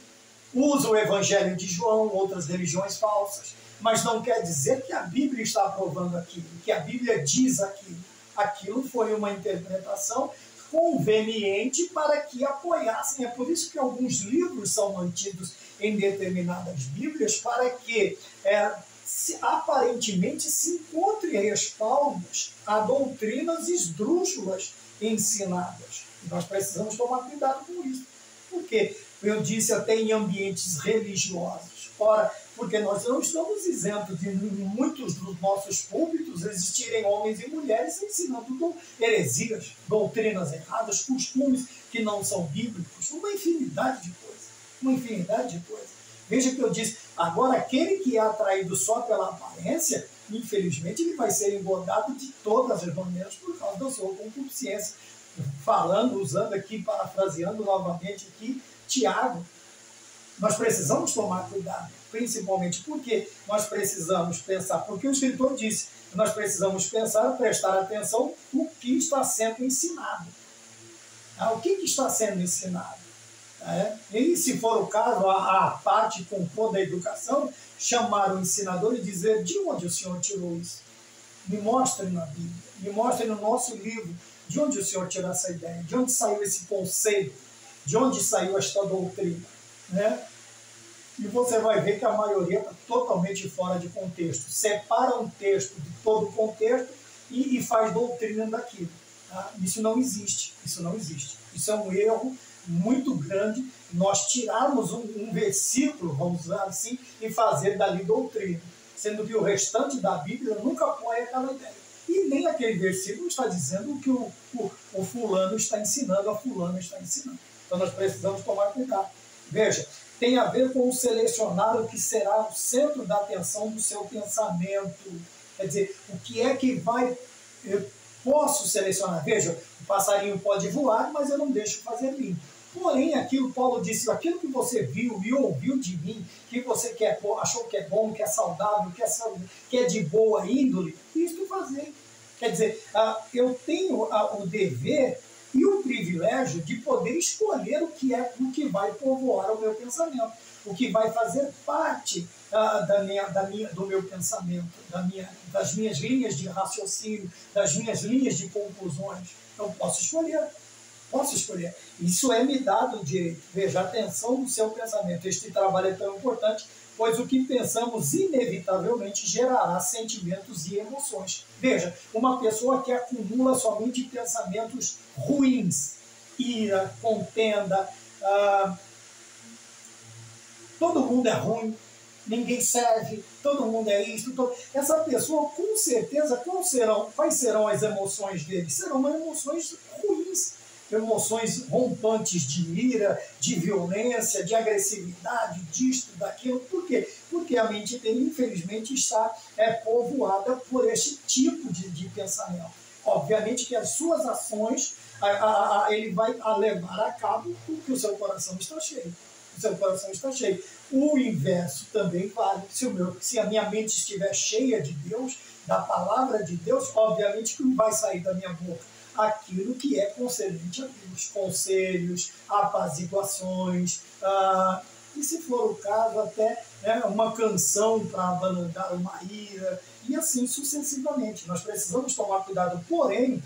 usam o Evangelho de João, outras religiões falsas, mas não quer dizer que a Bíblia está aprovando aquilo, que a Bíblia diz aquilo. Aquilo foi uma interpretação conveniente para que apoiassem. É por isso que alguns livros são mantidos em determinadas Bíblias, para que aparentemente se encontre respaldos a doutrinas esdrúxulas ensinadas. E nós precisamos tomar cuidado com isso. Por quê? Eu disse até em ambientes religiosos. Ora, porque nós não estamos isentos de, em muitos dos nossos púlpitos, existirem homens e mulheres ensinando heresias, doutrinas erradas, costumes que não são bíblicos, uma infinidade de coisas. Uma infinidade de coisas. Veja que eu disse, agora aquele que é atraído só pela aparência, infelizmente ele vai ser engodado de todas as maneiras por causa da sua concupiscência. Usando aqui, parafraseando novamente aqui, Tiago, nós precisamos tomar cuidado, principalmente porque nós precisamos pensar, porque o escritor disse, nós precisamos pensar, prestar atenção no que está sendo ensinado. O que está sendo ensinado? E se for o caso, a parte com toda a educação, chamar o ensinador e dizer, de onde o senhor tirou isso? Me mostre na Bíblia, me mostre no nosso livro, de onde o senhor tirou essa ideia, de onde saiu esse conceito, de onde saiu esta doutrina, né? E você vai ver que a maioria está totalmente fora de contexto, separa um texto de todo o contexto e faz doutrina daquilo. Tá? Isso não existe, isso não existe. Isso é um erro muito grande, nós tirarmos um versículo, vamos usar assim, e fazer dali doutrina, sendo que o restante da Bíblia nunca apoia aquela ideia. E nem aquele versículo está dizendo o que o fulano está ensinando, a fulana está ensinando. Então nós precisamos tomar cuidado. Veja, tem a ver com selecionar o que será o centro da atenção do seu pensamento. Quer dizer, o que é que eu posso selecionar? Veja, o passarinho pode voar, mas eu não deixo fazer ninho. Porém, Paulo disse, aquilo que você viu e ouviu de mim, que você achou que é bom, que é saudável, que é de boa índole, isso fazer. Quer dizer, eu tenho o dever e o privilégio de poder escolher o que vai povoar o meu pensamento, o que vai fazer parte do meu pensamento, das minhas linhas de raciocínio, das minhas linhas de conclusões. Então, posso escolher. Isso me dado o direito. Veja, atenção no seu pensamento. Este trabalho é tão importante, pois o que pensamos inevitavelmente gerará sentimentos e emoções. Veja, uma pessoa que acumula somente pensamentos ruins, ira, contenda, todo mundo é ruim, ninguém serve, todo mundo é isso. Essa pessoa, com certeza, quais serão as emoções dele? Serão emoções ruins. Emoções rompantes de ira, de violência, de agressividade, disto, daquilo. Por quê? Porque a mente dele, infelizmente, está povoada por este tipo de pensamento. Obviamente que as suas ações, ele vai levar a cabo porque o seu coração está cheio. O seu coração está cheio. O inverso também vale. Se a minha mente estiver cheia de Deus, da palavra de Deus, obviamente que não vai sair da minha boca aquilo que é concernente a Deus, conselhos, apaziguações, e se for o caso, até uma canção para abandonar uma ira, e assim sucessivamente. Nós precisamos tomar cuidado, porém,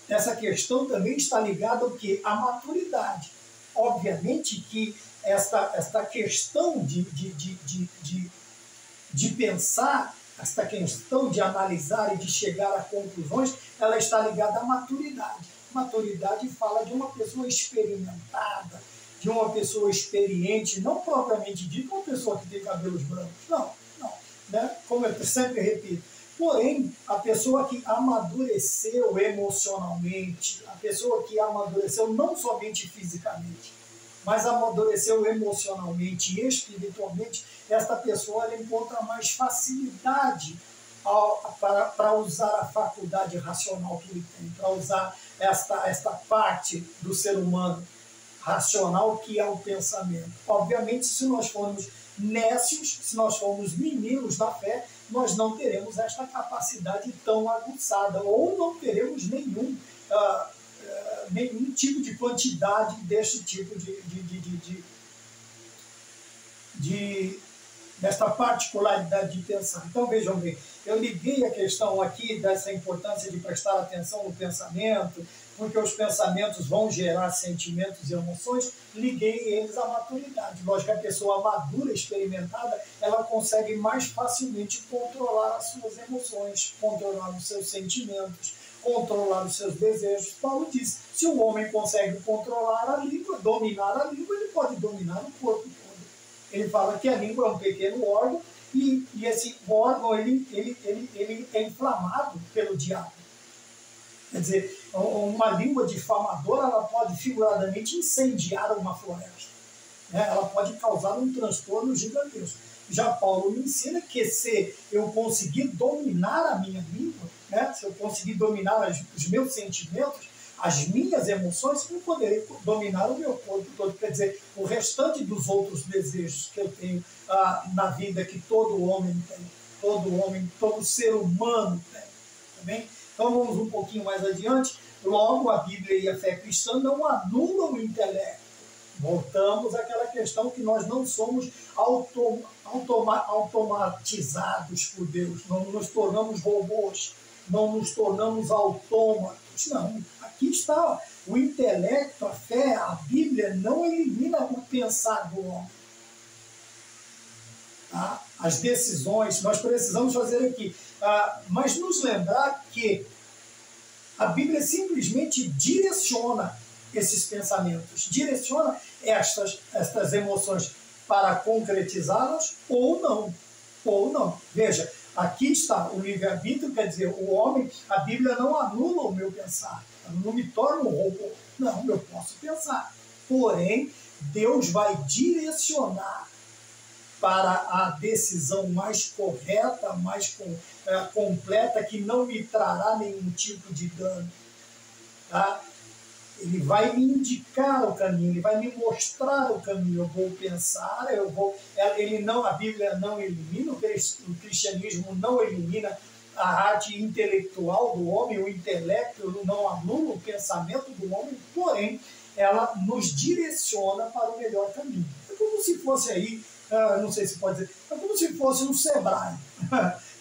essa questão também está ligada ao quê? À maturidade. Obviamente que esta questão de pensar, esta questão de analisar e de chegar a conclusões, ela está ligada à maturidade. Maturidade fala de uma pessoa experimentada, de uma pessoa experiente, não propriamente dito uma pessoa que tem cabelos brancos, não, né? Como eu sempre repito. Porém, a pessoa que amadureceu emocionalmente, a pessoa que amadureceu não somente fisicamente, mas amadureceu emocionalmente e espiritualmente, esta pessoa ela encontra mais facilidade para usar a faculdade racional que ele tem, para usar esta parte do ser humano. racional que é o pensamento. Obviamente, se nós formos nécios, se nós formos meninos da fé, nós não teremos esta capacidade tão aguçada, ou não teremos nenhum tipo de quantidade deste tipo desta particularidade de pensar. Então, vejam bem, eu liguei a questão aqui dessa importância de prestar atenção no pensamento, porque os pensamentos vão gerar sentimentos e emoções, liguei eles à maturidade. Lógico que a pessoa madura, experimentada, ela consegue mais facilmente controlar as suas emoções, controlar os seus sentimentos, controlar os seus desejos. Paulo diz, se o homem consegue controlar a língua, dominar a língua, ele pode dominar o corpo todo. Ele fala que a língua é um pequeno órgão e esse órgão ele é inflamado pelo diabo. Quer dizer, uma língua difamadora ela pode figuradamente incendiar uma floresta. Né? Ela pode causar um transtorno gigantesco. Já Paulo me ensina que se eu conseguir dominar a minha língua, né? Se eu conseguir dominar os meus sentimentos, as minhas emoções, eu poderei dominar o meu corpo todo. Quer dizer, o restante dos outros desejos que eu tenho na vida, que todo homem tem, todo ser humano tem. Tá bem? Então vamos um pouquinho mais adiante. Logo, a Bíblia e a fé cristã não anulam o intelecto. Voltamos àquela questão que nós não somos automatizados por Deus, não nos tornamos robôs, não nos tornamos autômatos, não. Aqui está o intelecto, a fé, a Bíblia não elimina o pensar do homem. Tá? As decisões, nós precisamos fazer aqui, mas nos lembrar que a Bíblia simplesmente direciona esses pensamentos, direciona estas emoções para concretizá-las ou não. Veja, aqui está o livre-arbítrio, quer dizer, o homem, a Bíblia não anula o meu pensar, não me torna um robô. Não, eu posso pensar. Porém, Deus vai direcionar para a decisão mais correta, mais completa, que não me trará nenhum tipo de dano. Tá? Ele vai me indicar o caminho, ele vai me mostrar o caminho. Eu vou pensar, a Bíblia não elimina, o cristianismo não elimina a arte intelectual do homem, o intelecto não anula o pensamento do homem, porém, ela nos direciona para o melhor caminho. É como se fosse aí, não sei se pode dizer, é como se fosse um Sebrae.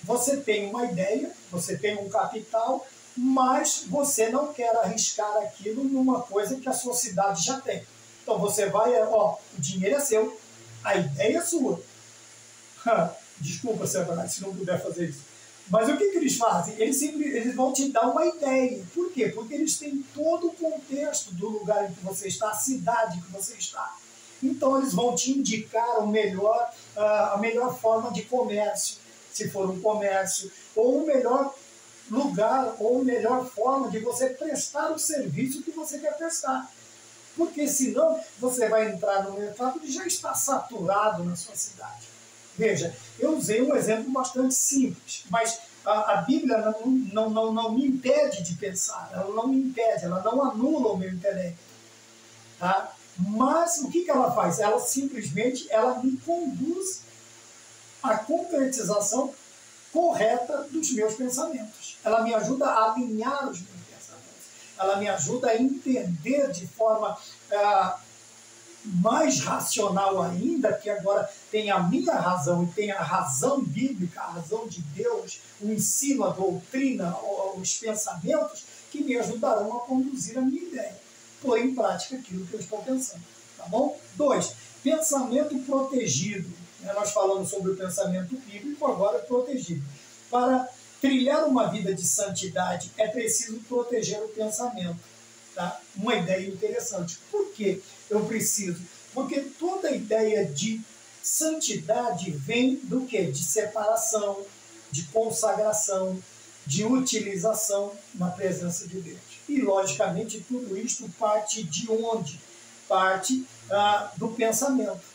Você tem uma ideia, você tem um capital, mas você não quer arriscar aquilo numa coisa que a sua cidade já tem. Então você vai, o dinheiro é seu, a ideia é sua. Desculpa, Sebrae, se não puder fazer isso. Mas o que eles fazem? Eles vão te dar uma ideia. Por quê? Porque eles têm todo o contexto do lugar em que você está, a cidade que você está. Então eles vão te indicar a melhor forma de comércio, se for um comércio, ou o melhor lugar ou melhor forma de você prestar o serviço que você quer prestar. Porque senão você vai entrar no mercado que já está saturado na sua cidade. Veja, eu usei um exemplo bastante simples, mas a Bíblia não me impede de pensar, ela não me impede, ela não anula o meu intelecto. Tá? Mas o que ela faz? Ela simplesmente me conduz à concretização correta dos meus pensamentos. Ela me ajuda a alinhar os meus pensamentos. Ela me ajuda a entender de forma mais racional ainda, que agora tem a minha razão e tem a razão bíblica, a razão de Deus, o ensino, a doutrina, os pensamentos, que me ajudarão a conduzir a minha ideia, pôr em prática aquilo que eu estou pensando. Tá bom? 2. Pensamento protegido. Nós falamos sobre o pensamento bíblico, agora protegido. Para trilhar uma vida de santidade, é preciso proteger o pensamento. Tá? Uma ideia interessante. Por que eu preciso? Porque toda ideia de santidade vem do quê? De separação, de consagração, de utilização na presença de Deus. E, logicamente, tudo isto parte de onde? Parte do pensamento.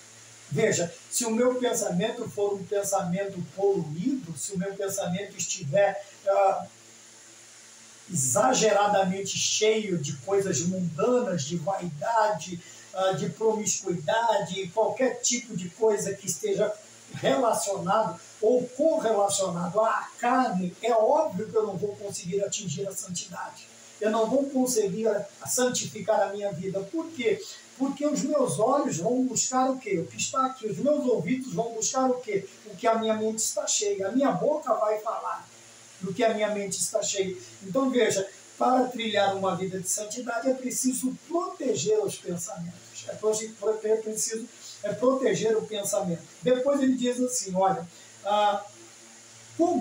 Veja, se o meu pensamento for um pensamento poluído, se o meu pensamento estiver exageradamente cheio de coisas mundanas, de vaidade, de promiscuidade, qualquer tipo de coisa que esteja relacionado ou correlacionado à carne, é óbvio que eu não vou conseguir atingir a santidade. Eu não vou conseguir santificar a minha vida. Por quê? Porque os meus olhos vão buscar o quê? O que está aqui. Os meus ouvidos vão buscar o quê? O que a minha mente está cheia. A minha boca vai falar do que a minha mente está cheia. Então veja, para trilhar uma vida de santidade é preciso proteger os pensamentos. É preciso proteger o pensamento. Depois ele diz assim, olha,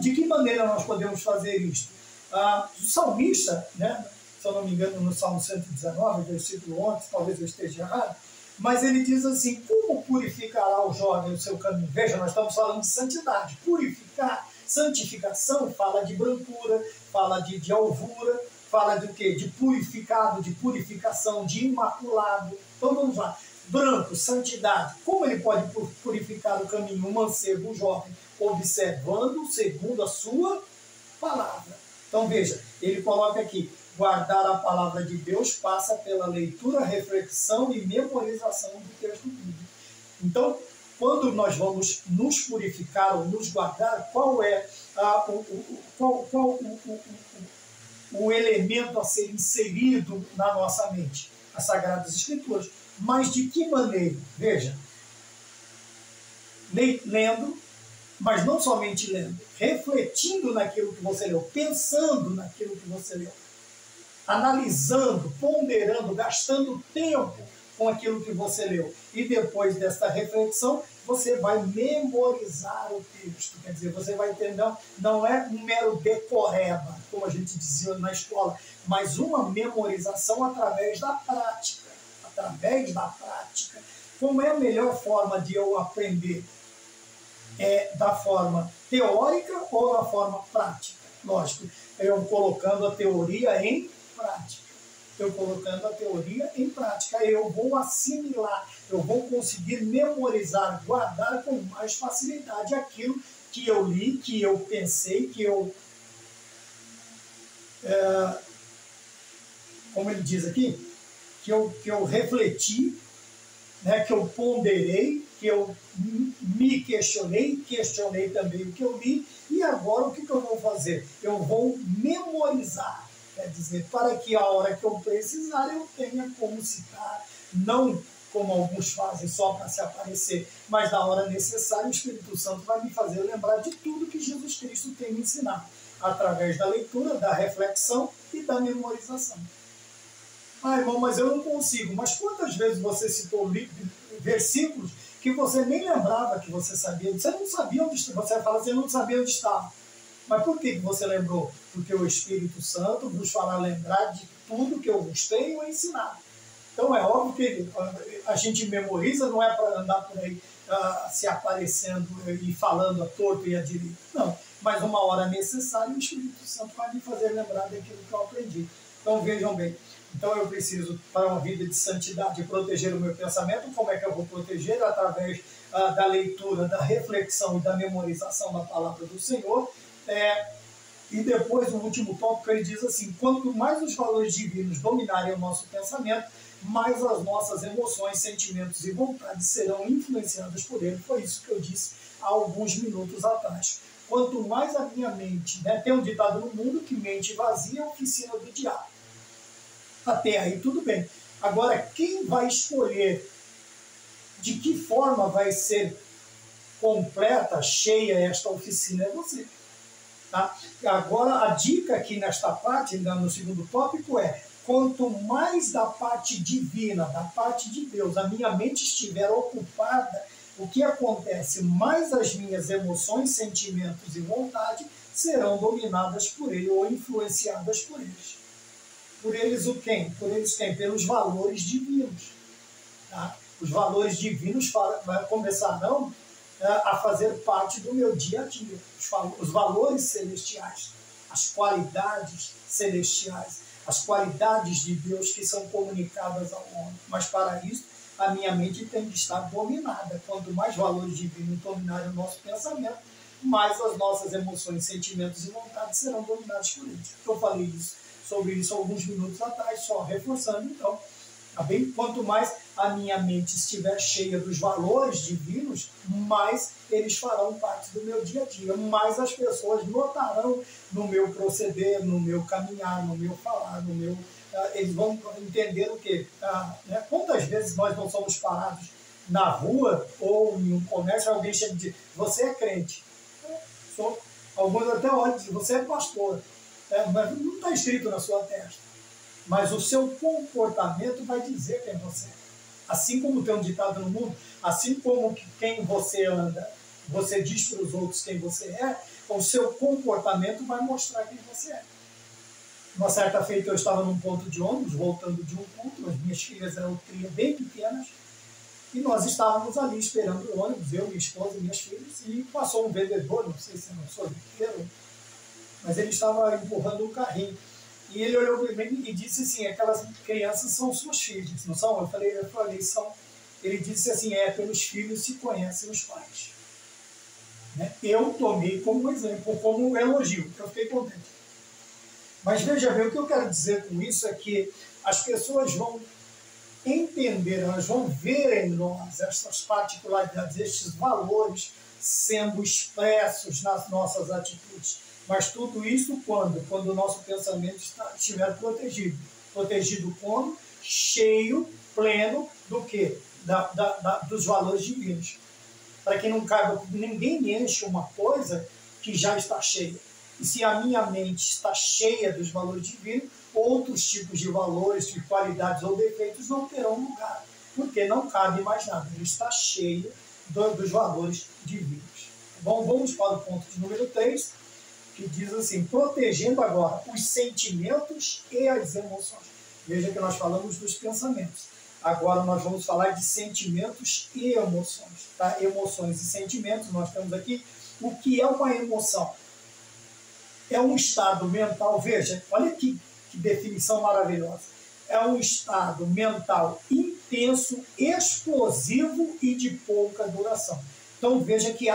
de que maneira nós podemos fazer isto? O salmista, né, se eu não me engano, no Salmo 119, versículo 11, talvez eu esteja errado, mas ele diz assim, como purificará o jovem o seu caminho? Veja, nós estamos falando de santidade. Purificar, santificação, fala de brancura, fala de alvura, fala de quê? De purificado, de purificação, de imaculado. Então vamos lá. Branco, santidade. Como ele pode purificar o caminho? O mancebo, o jovem, observando segundo a sua palavra. Então veja, ele coloca aqui, guardar a palavra de Deus passa pela leitura, reflexão e memorização do texto bíblico. Então, quando nós vamos nos purificar ou nos guardar, qual é o elemento a ser inserido na nossa mente? As Sagradas Escrituras. Mas de que maneira? Veja, lendo, mas não somente lendo, refletindo naquilo que você leu, pensando naquilo que você leu, analisando, ponderando, gastando tempo com aquilo que você leu. E depois dessa reflexão, você vai memorizar o texto. Quer dizer, você vai entender, não é um mero decoreba, como a gente dizia na escola, mas uma memorização através da prática. Através da prática. Como é a melhor forma de eu aprender? É da forma teórica ou da forma prática? Lógico, eu colocando a teoria em prática. Eu colocando a teoria em prática, eu vou assimilar, eu vou conseguir memorizar, guardar com mais facilidade aquilo que eu li, que eu pensei, que eu... como ele diz aqui, que eu refleti, né, que eu ponderei, que eu me questionei também o que eu li, e agora o que eu vou fazer? Eu vou memorizar, quer dizer, para que a hora que eu precisar eu tenha como citar, não como alguns fazem só para se aparecer, mas na hora necessária o Espírito Santo vai me fazer lembrar de tudo que Jesus Cristo tem me ensinado, através da leitura, da reflexão e da memorização. Irmão, mas eu não consigo. Mas quantas vezes você citou versículos que você nem lembrava que você sabia? Você não sabia onde estava. Você fala assim, eu não sabia onde estava. Mas por que você lembrou? Porque o Espírito Santo vos fará lembrar de tudo que eu vos tenho ensinado. Então é óbvio que a gente memoriza, não é para andar por aí se aparecendo e falando a torto e a direito. Não, mas uma hora necessária o Espírito Santo vai me fazer lembrar daquilo que eu aprendi. Então vejam bem. Então eu preciso, para uma vida de santidade, proteger o meu pensamento. Como é que eu vou proteger? Através da leitura, da reflexão e da memorização da palavra do Senhor. E depois, no último tópico, ele diz assim, quanto mais os valores divinos dominarem o nosso pensamento, mais as nossas emoções, sentimentos e vontades serão influenciadas por ele. Foi isso que eu disse há alguns minutos atrás. Quanto mais a minha mente, né, tem um ditado no mundo que mente vazia é oficina do diabo. Até aí tudo bem. Agora, quem vai escolher de que forma vai ser completa, cheia esta oficina é você. Tá? Agora, a dica aqui nesta parte, no segundo tópico, é quanto mais da parte divina, da parte de Deus, a minha mente estiver ocupada, o que acontece? Mais as minhas emoções, sentimentos e vontade serão dominadas por ele ou influenciadas por eles. Por eles o quem? Por eles quem? Pelos valores divinos. Tá? Os valores divinos começarão a fazer parte do meu dia a dia. Os valores celestiais, as qualidades celestiais, as qualidades de Deus que são comunicadas ao homem. Mas para isso, a minha mente tem que estar dominada. Quanto mais valores divinos dominarem o nosso pensamento, mais as nossas emoções, sentimentos e vontades serão dominados por eles. Eu falei sobre isso alguns minutos atrás, só reforçando, então, Tá bem? Quanto mais a minha mente estiver cheia dos valores divinos, mais eles farão parte do meu dia a dia, mais as pessoas notarão no meu proceder, no meu caminhar, no meu falar, no meu... eles vão entender o quê? Né? Quantas vezes nós não somos parados na rua ou em um comércio, alguém chega e diz, você é crente. Alguns até olham e dizem, você é pastor. Mas não está escrito na sua testa. Mas o seu comportamento vai dizer quem você é. Assim como tem um ditado no mundo, assim como quem você anda, você diz para os outros quem você é, o seu comportamento vai mostrar quem você é. Uma certa feita eu estava num ponto de ônibus, voltando de um culto, as minhas filhas eram bem pequenas, e nós estávamos ali esperando o ônibus, eu, minha esposa e minhas filhas, e passou um vendedor, não sei se não sou inteiro, mas ele estava empurrando um carrinho. E ele olhou para mim e disse assim, aquelas crianças são suas filhas, não são? Eu falei, são. Ele disse assim, pelos filhos se conhecem os pais. Né? Eu tomei como exemplo, como um elogio, eu fiquei contente. Mas veja bem, o que eu quero dizer com isso é que as pessoas vão entender, elas vão ver em nós essas particularidades, estes valores sendo expressos nas nossas atitudes. Mas tudo isso quando o nosso pensamento estiver protegido. Protegido como? Cheio, pleno do quê? Dos valores divinos. Para que não caiba, ninguém enche uma coisa que já está cheia. E se a minha mente está cheia dos valores divinos, outros tipos de valores, de qualidades ou defeitos não terão lugar. Porque não cabe mais nada. Ele está cheio dos valores divinos. Bom, vamos para o ponto de número 3. Que diz assim, protegendo agora os sentimentos e as emoções. Veja que nós falamos dos pensamentos. Agora nós vamos falar de sentimentos e emoções. Tá? Emoções e sentimentos, nós temos aqui o que é uma emoção. É um estado mental, veja, olha que definição maravilhosa. É um estado mental intenso, explosivo e de pouca duração. Então veja que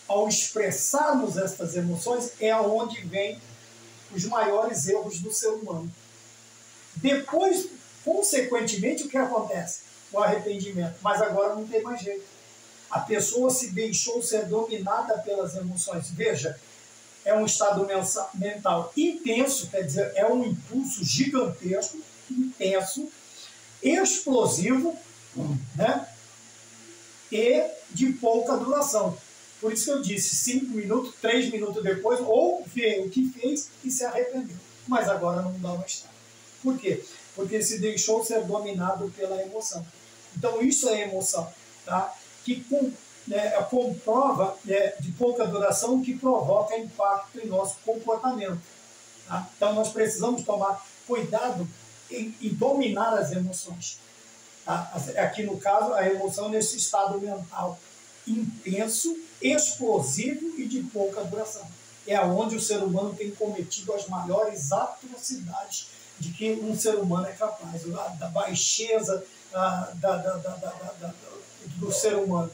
ao expressarmos estas emoções, é onde vem os maiores erros do ser humano. Depois, consequentemente, o que acontece? O arrependimento. Mas agora não tem mais jeito. A pessoa se deixou ser dominada pelas emoções. Veja, é um estado mental intenso, quer dizer, é um impulso gigantesco, intenso, explosivo, né? E de pouca duração. Por isso que eu disse, 5 minutos, 3 minutos depois, ou vê o que fez e se arrependeu. Mas agora não dá mais tempo. Por quê? Porque se deixou ser dominado pela emoção. Então isso é emoção, tá? Que comprova de pouca duração, que provoca impacto em nosso comportamento. Tá? Então nós precisamos tomar cuidado em dominar as emoções. Tá? Aqui no caso, a emoção nesse estado mental intenso, explosivo e de pouca duração. É onde o ser humano tem cometido as maiores atrocidades de que um ser humano é capaz, da baixeza do ser humano,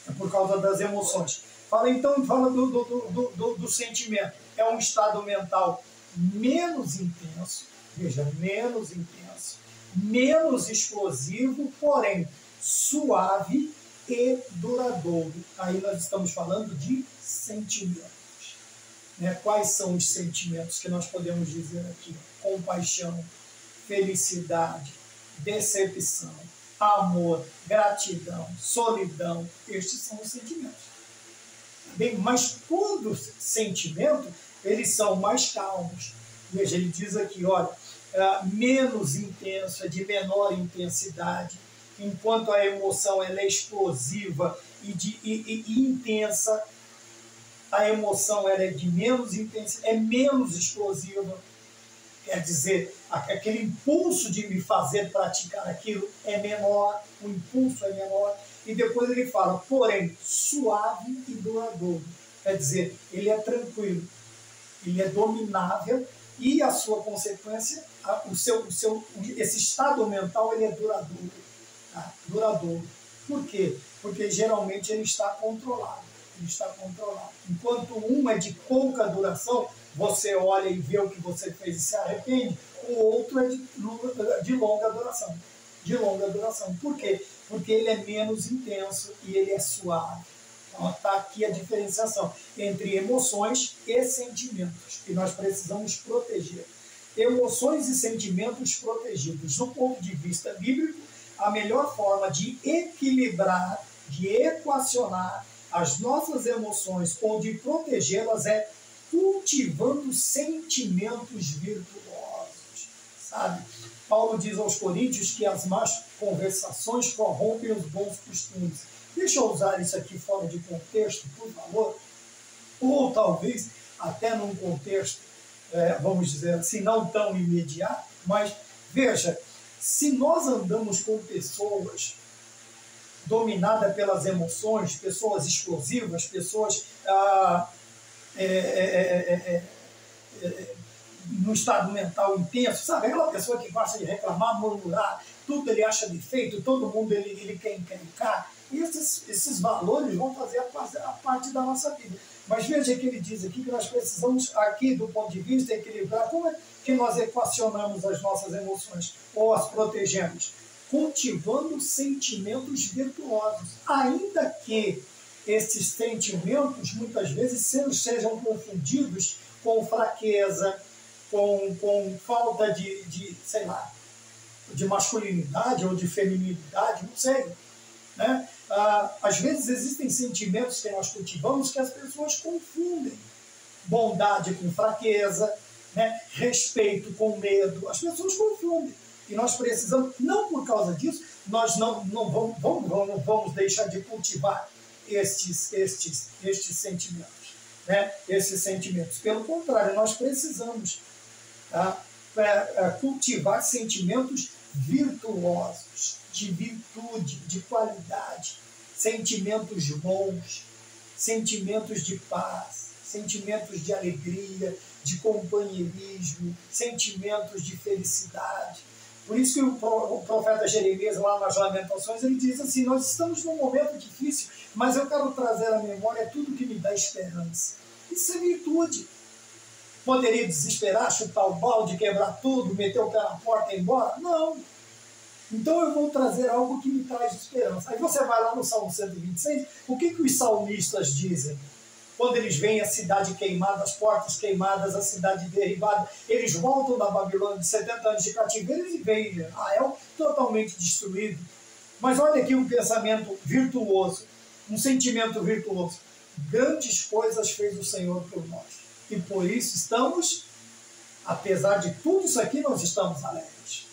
é por causa das emoções. Fala do sentimento. É um estado mental menos intenso, veja, menos intenso, menos explosivo, porém suave e duradouro. Aí nós estamos falando de sentimentos. Né? Quais são os sentimentos que nós podemos dizer aqui? Compaixão, felicidade, decepção, amor, gratidão, solidão. Estes são os sentimentos. Bem, mas quando sentimento, eles são mais calmos. Veja, ele diz aqui, olha, menos intenso, é de menor intensidade, enquanto a emoção ela é explosiva e intensa, a emoção ela é de menos intensidade, é menos explosiva, quer dizer, aquele impulso de me fazer praticar aquilo é menor, o impulso é menor, e depois ele fala, porém, suave e duradouro, quer dizer, ele é tranquilo, ele é dominável, e a sua consequência, esse estado mental ele é duradouro. Tá? Duradouro. Por quê? Porque geralmente ele está controlado. Ele está controlado. Enquanto um é de pouca duração, você olha e vê o que você fez e se arrepende, o outro é de longa duração. De longa duração. Por quê? Porque ele é menos intenso e ele é suave. Então está aqui a diferenciação entre emoções e sentimentos, que nós precisamos proteger. Emoções e sentimentos protegidos. Do ponto de vista bíblico, a melhor forma de equilibrar, de equacionar as nossas emoções ou de protegê-las é cultivando sentimentos virtuosos, sabe? Paulo diz aos Coríntios que as más conversações corrompem os bons costumes. Deixa eu usar isso aqui fora de contexto, por favor, ou talvez até num contexto, vamos dizer assim, não tão imediato, mas veja, se nós andamos com pessoas dominadas pelas emoções, pessoas explosivas, pessoas no estado mental intenso, sabe? Aquela pessoa que gosta de reclamar, murmurar, tudo ele acha defeito, todo mundo ele quer encrencar. Esses valores vão fazer a parte da nossa vida. Mas veja que ele diz aqui que nós precisamos, aqui do ponto de vista, equilibrar. Como é que nós equacionamos as nossas emoções ou as protegemos? Cultivando sentimentos virtuosos. Ainda que esses sentimentos, muitas vezes, sejam confundidos com fraqueza, com falta sei lá, de masculinidade ou de feminilidade, não sei. Né? Às vezes existem sentimentos que nós cultivamos que as pessoas confundem. Bondade com fraqueza, né? Respeito com medo. As pessoas confundem. E nós precisamos, não por causa disso, nós não vamos deixar de cultivar estes sentimentos. Né? Esses sentimentos. Pelo contrário, nós precisamos cultivar sentimentos virtuosos, de virtude, de qualidade, sentimentos bons, sentimentos de paz, sentimentos de alegria, de companheirismo, sentimentos de felicidade. Por isso que o profeta Jeremias, lá nas Lamentações, ele diz assim: nós estamos num momento difícil, mas eu quero trazer à memória tudo que me dá esperança. Isso é virtude. Poderia desesperar, chutar o balde, quebrar tudo, meter o pé na porta e ir embora? Não. Então eu vou trazer algo que me traz esperança. Aí você vai lá no Salmo 126, o que os salmistas dizem? Quando eles veem a cidade queimada, as portas queimadas, a cidade derribada, eles voltam da Babilônia de 70 anos de cativeiro e veem Israel totalmente destruído. Mas olha aqui um pensamento virtuoso, um sentimento virtuoso. Grandes coisas fez o Senhor por nós. E por isso estamos, apesar de tudo isso aqui, nós estamos alegres.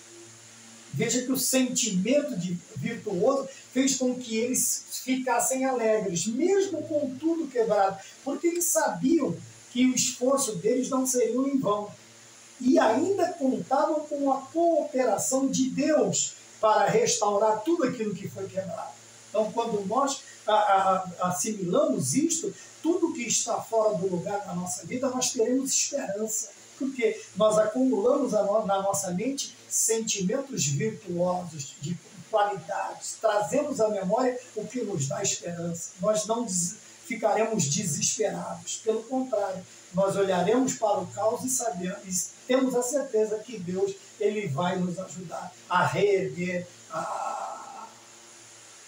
Veja que o sentimento virtuoso fez com que eles ficassem alegres, mesmo com tudo quebrado, porque eles sabiam que o esforço deles não seria em vão. E ainda contavam com a cooperação de Deus para restaurar tudo aquilo que foi quebrado. Então, quando nós assimilamos isto, tudo que está fora do lugar na nossa vida, nós teremos esperança. Porque nós acumulamos na nossa mente sentimentos virtuosos, de qualidades, trazemos à memória o que nos dá esperança. Nós não ficaremos desesperados, pelo contrário, nós olharemos para o caos e temos a certeza que Deus ele vai nos ajudar a reerguer, a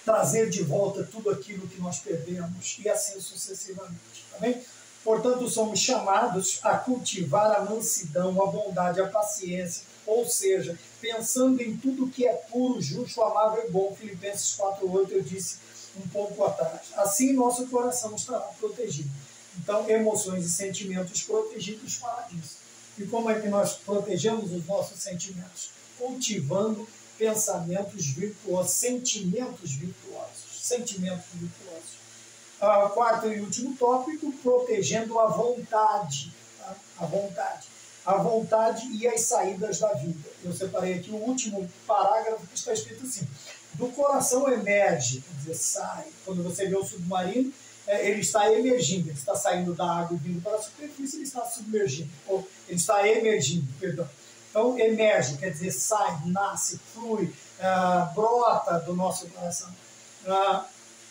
trazer de volta tudo aquilo que nós perdemos e assim sucessivamente. Tá bem? Portanto, somos chamados a cultivar a mansidão, a bondade, a paciência, ou seja, pensando em tudo que é puro, justo, amável e bom. Filipenses 4:8 eu disse um pouco atrás. Assim, nosso coração estará protegido. Então, emoções e sentimentos protegidos fala disso. E como é que nós protegemos os nossos sentimentos? Cultivando pensamentos virtuosos, sentimentos virtuosos. Sentimentos virtuosos. Quarto e último tópico, protegendo a vontade. Tá? A vontade. A vontade e as saídas da vida. Eu separei aqui o último parágrafo que está escrito assim: do coração emerge, quer dizer, sai. Quando você vê o submarino, ele está emergindo, ele está saindo da água e vindo para a superfície, ele está submergindo, ou ele está emergindo, perdão. Então, emerge, quer dizer, sai, nasce, flui, brota do nosso coração.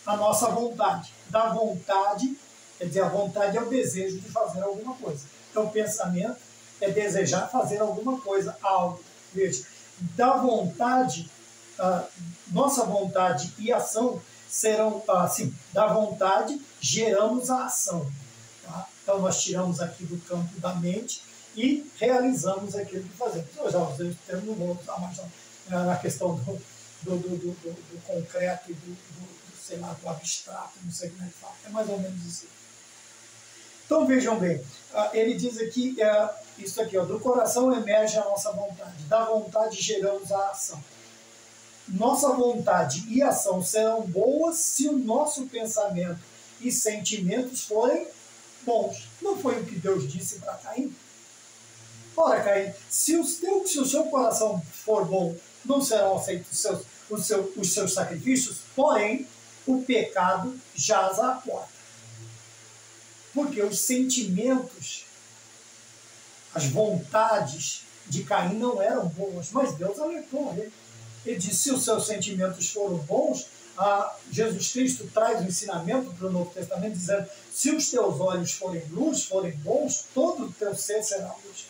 A nossa vontade. Da vontade, quer dizer, a vontade é o desejo de fazer alguma coisa. Então, pensamento, é desejar fazer alguma coisa, algo. Veja, da vontade, nossa vontade e ação serão, assim, da vontade geramos a ação. Tá? Então nós tiramos aqui do campo da mente e realizamos aquilo que fazemos. Eu já usei o termo, não vou usar mais na questão do concreto e sei lá, do abstrato, não sei como é que fala. É mais ou menos isso. Então vejam bem, ele diz aqui, isso aqui, do coração emerge a nossa vontade, da vontade geramos a ação. Nossa vontade e ação serão boas se o nosso pensamento e sentimentos forem bons. Não foi o que Deus disse para Caim? Ora, Caim, se o seu coração for bom, não serão aceitos os seus sacrifícios, porém, o pecado jaz à porta. Porque os sentimentos, as vontades de Caim não eram boas, mas Deus alertou ele. Ele disse, se os seus sentimentos foram bons, Jesus Cristo traz o ensinamento para o Novo Testamento, dizendo, se os teus olhos forem luz, forem bons, todo o teu ser será luz.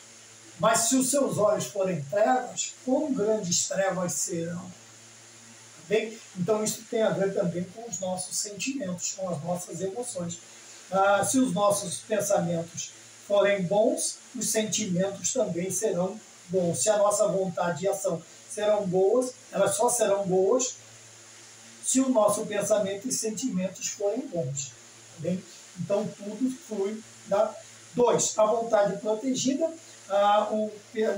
Mas se os seus olhos forem trevas, quão grandes trevas serão? Tá bem? Então isso tem a ver também com os nossos sentimentos, com as nossas emoções. Se os nossos pensamentos forem bons, os sentimentos também serão bons. Se a nossa vontade e ação serão boas, elas só serão boas se o nosso pensamento e sentimentos forem bons. Tá bem? Então tudo flui da 2. A vontade protegida,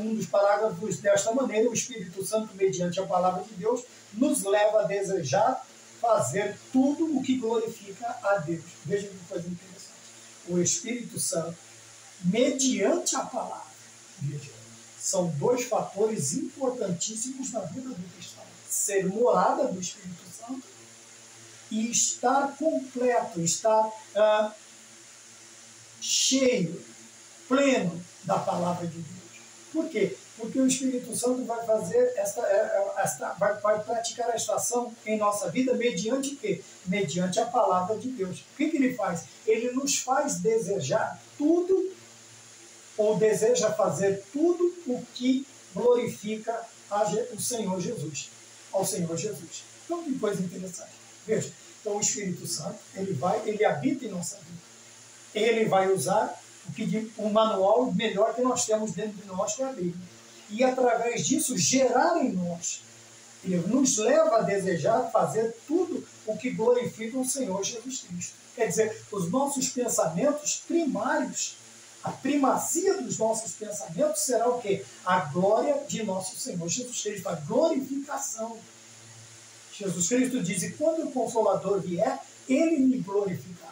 um dos parágrafos desta maneira, o Espírito Santo, mediante a palavra de Deus, nos leva a desejar fazer tudo o que glorifica a Deus. Veja que coisa interessante. O Espírito Santo, mediante a palavra, veja, são dois fatores importantíssimos na vida do cristão. Ser morada do Espírito Santo e estar completo, estar cheio, pleno da palavra de Deus. Por quê? Porque o Espírito Santo vai fazer vai praticar esta ação em nossa vida mediante o quê? Mediante a palavra de Deus. O que ele faz? Ele nos faz desejar tudo, ou deseja fazer tudo o que glorifica o Senhor Jesus, ao Senhor Jesus. Então, que coisa interessante. Veja, então o Espírito Santo, ele habita em nossa vida. Ele vai usar o manual melhor que nós temos dentro de nós, que é a Bíblia. E através disso gerar em nós. Ele nos leva a desejar fazer tudo o que glorifica o Senhor Jesus Cristo. Quer dizer, os nossos pensamentos primários, a primazia dos nossos pensamentos será o quê? A glória de nosso Senhor Jesus Cristo, a glorificação. Jesus Cristo diz, e quando o Consolador vier, ele me glorificará.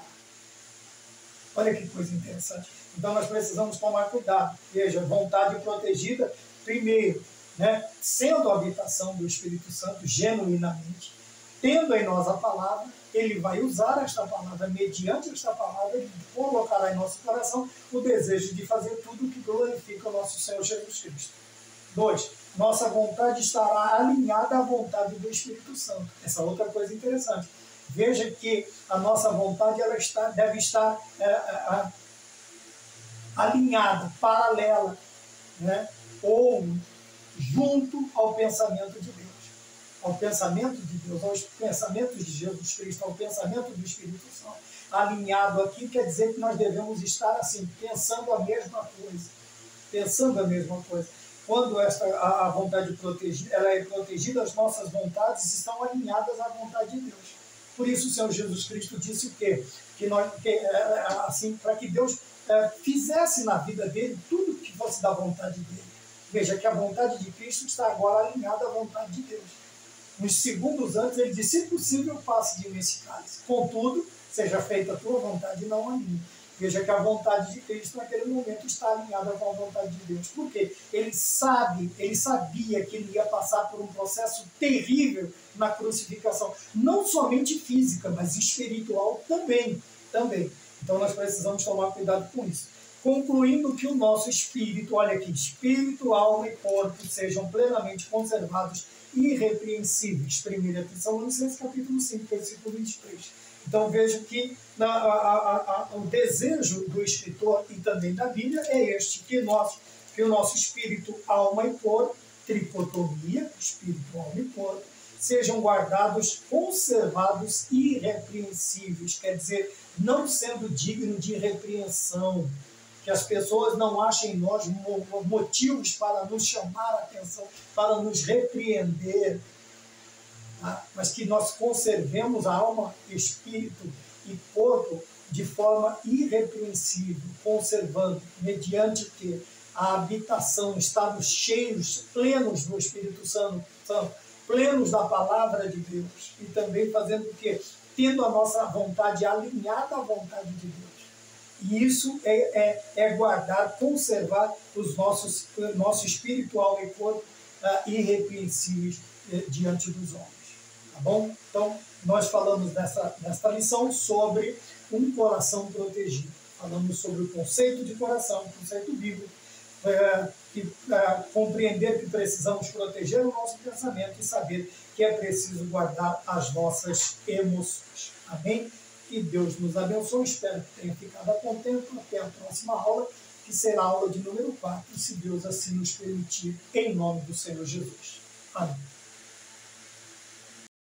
Olha que coisa interessante. Então nós precisamos tomar cuidado. Veja, vontade protegida, primeiro, né, sendo a habitação do Espírito Santo genuinamente, tendo em nós a palavra, ele vai usar esta palavra, mediante esta palavra, ele colocará em nosso coração o desejo de fazer tudo o que glorifica o nosso Senhor Jesus Cristo. 2. Nossa vontade estará alinhada à vontade do Espírito Santo. Essa é outra coisa interessante. Veja que a nossa vontade deve estar alinhada, paralela, né? Ou junto ao pensamento de Deus. Ao pensamento de Deus, aos pensamentos de Jesus Cristo, ao pensamento do Espírito Santo. Alinhado aqui quer dizer que nós devemos estar assim, pensando a mesma coisa. Pensando a mesma coisa. Quando a vontade protegida, ela é protegida, as nossas vontades estão alinhadas à vontade de Deus. Por isso o Senhor Jesus Cristo disse o quê? Assim, para que Deus fizesse na vida dele tudo que fosse da vontade dele. Veja que a vontade de Cristo está agora alinhada à vontade de Deus. Uns segundos antes ele disse, se possível, passe de mim esse cálice. Contudo, seja feita a tua vontade e não a minha. Veja que a vontade de Cristo naquele momento está alinhada com a vontade de Deus. Por quê? Ele sabia que ele ia passar por um processo terrível na crucificação. Não somente física, mas espiritual também. Então nós precisamos tomar cuidado com isso. Concluindo que o nosso espírito, olha aqui, espírito, alma e corpo sejam plenamente conservados e irrepreensíveis. 1 Tessalonicenses capítulo 5, versículo 23. Então vejo que o desejo do escritor e também da Bíblia é este, que nós que o nosso espírito, alma e corpo, tricotomia, espírito, alma e corpo, sejam guardados, conservados irrepreensíveis, quer dizer, não sendo digno de repreensão, que as pessoas não achem em nós motivos para nos chamar a atenção, para nos repreender, tá? Mas que nós conservemos a alma, espírito e corpo de forma irrepreensível, conservando, mediante que a habitação, estados cheios, plenos do Espírito Santo, plenos da palavra de Deus, e também fazendo o quê? Tendo a nossa vontade alinhada à vontade de Deus. E isso é guardar, conservar os nosso espiritual e corpo irrepreensíveis diante dos homens. Tá bom? Então, nós falamos nesta lição sobre um coração protegido. Falamos sobre o conceito de coração, o conceito bíblico, compreender que precisamos proteger o nosso pensamento e saber que é preciso guardar as nossas emoções. Amém? Que Deus nos abençoe. Espero que tenha ficado a contento. Até a próxima aula, que será a aula de número 4, se Deus assim nos permitir, em nome do Senhor Jesus. Amém.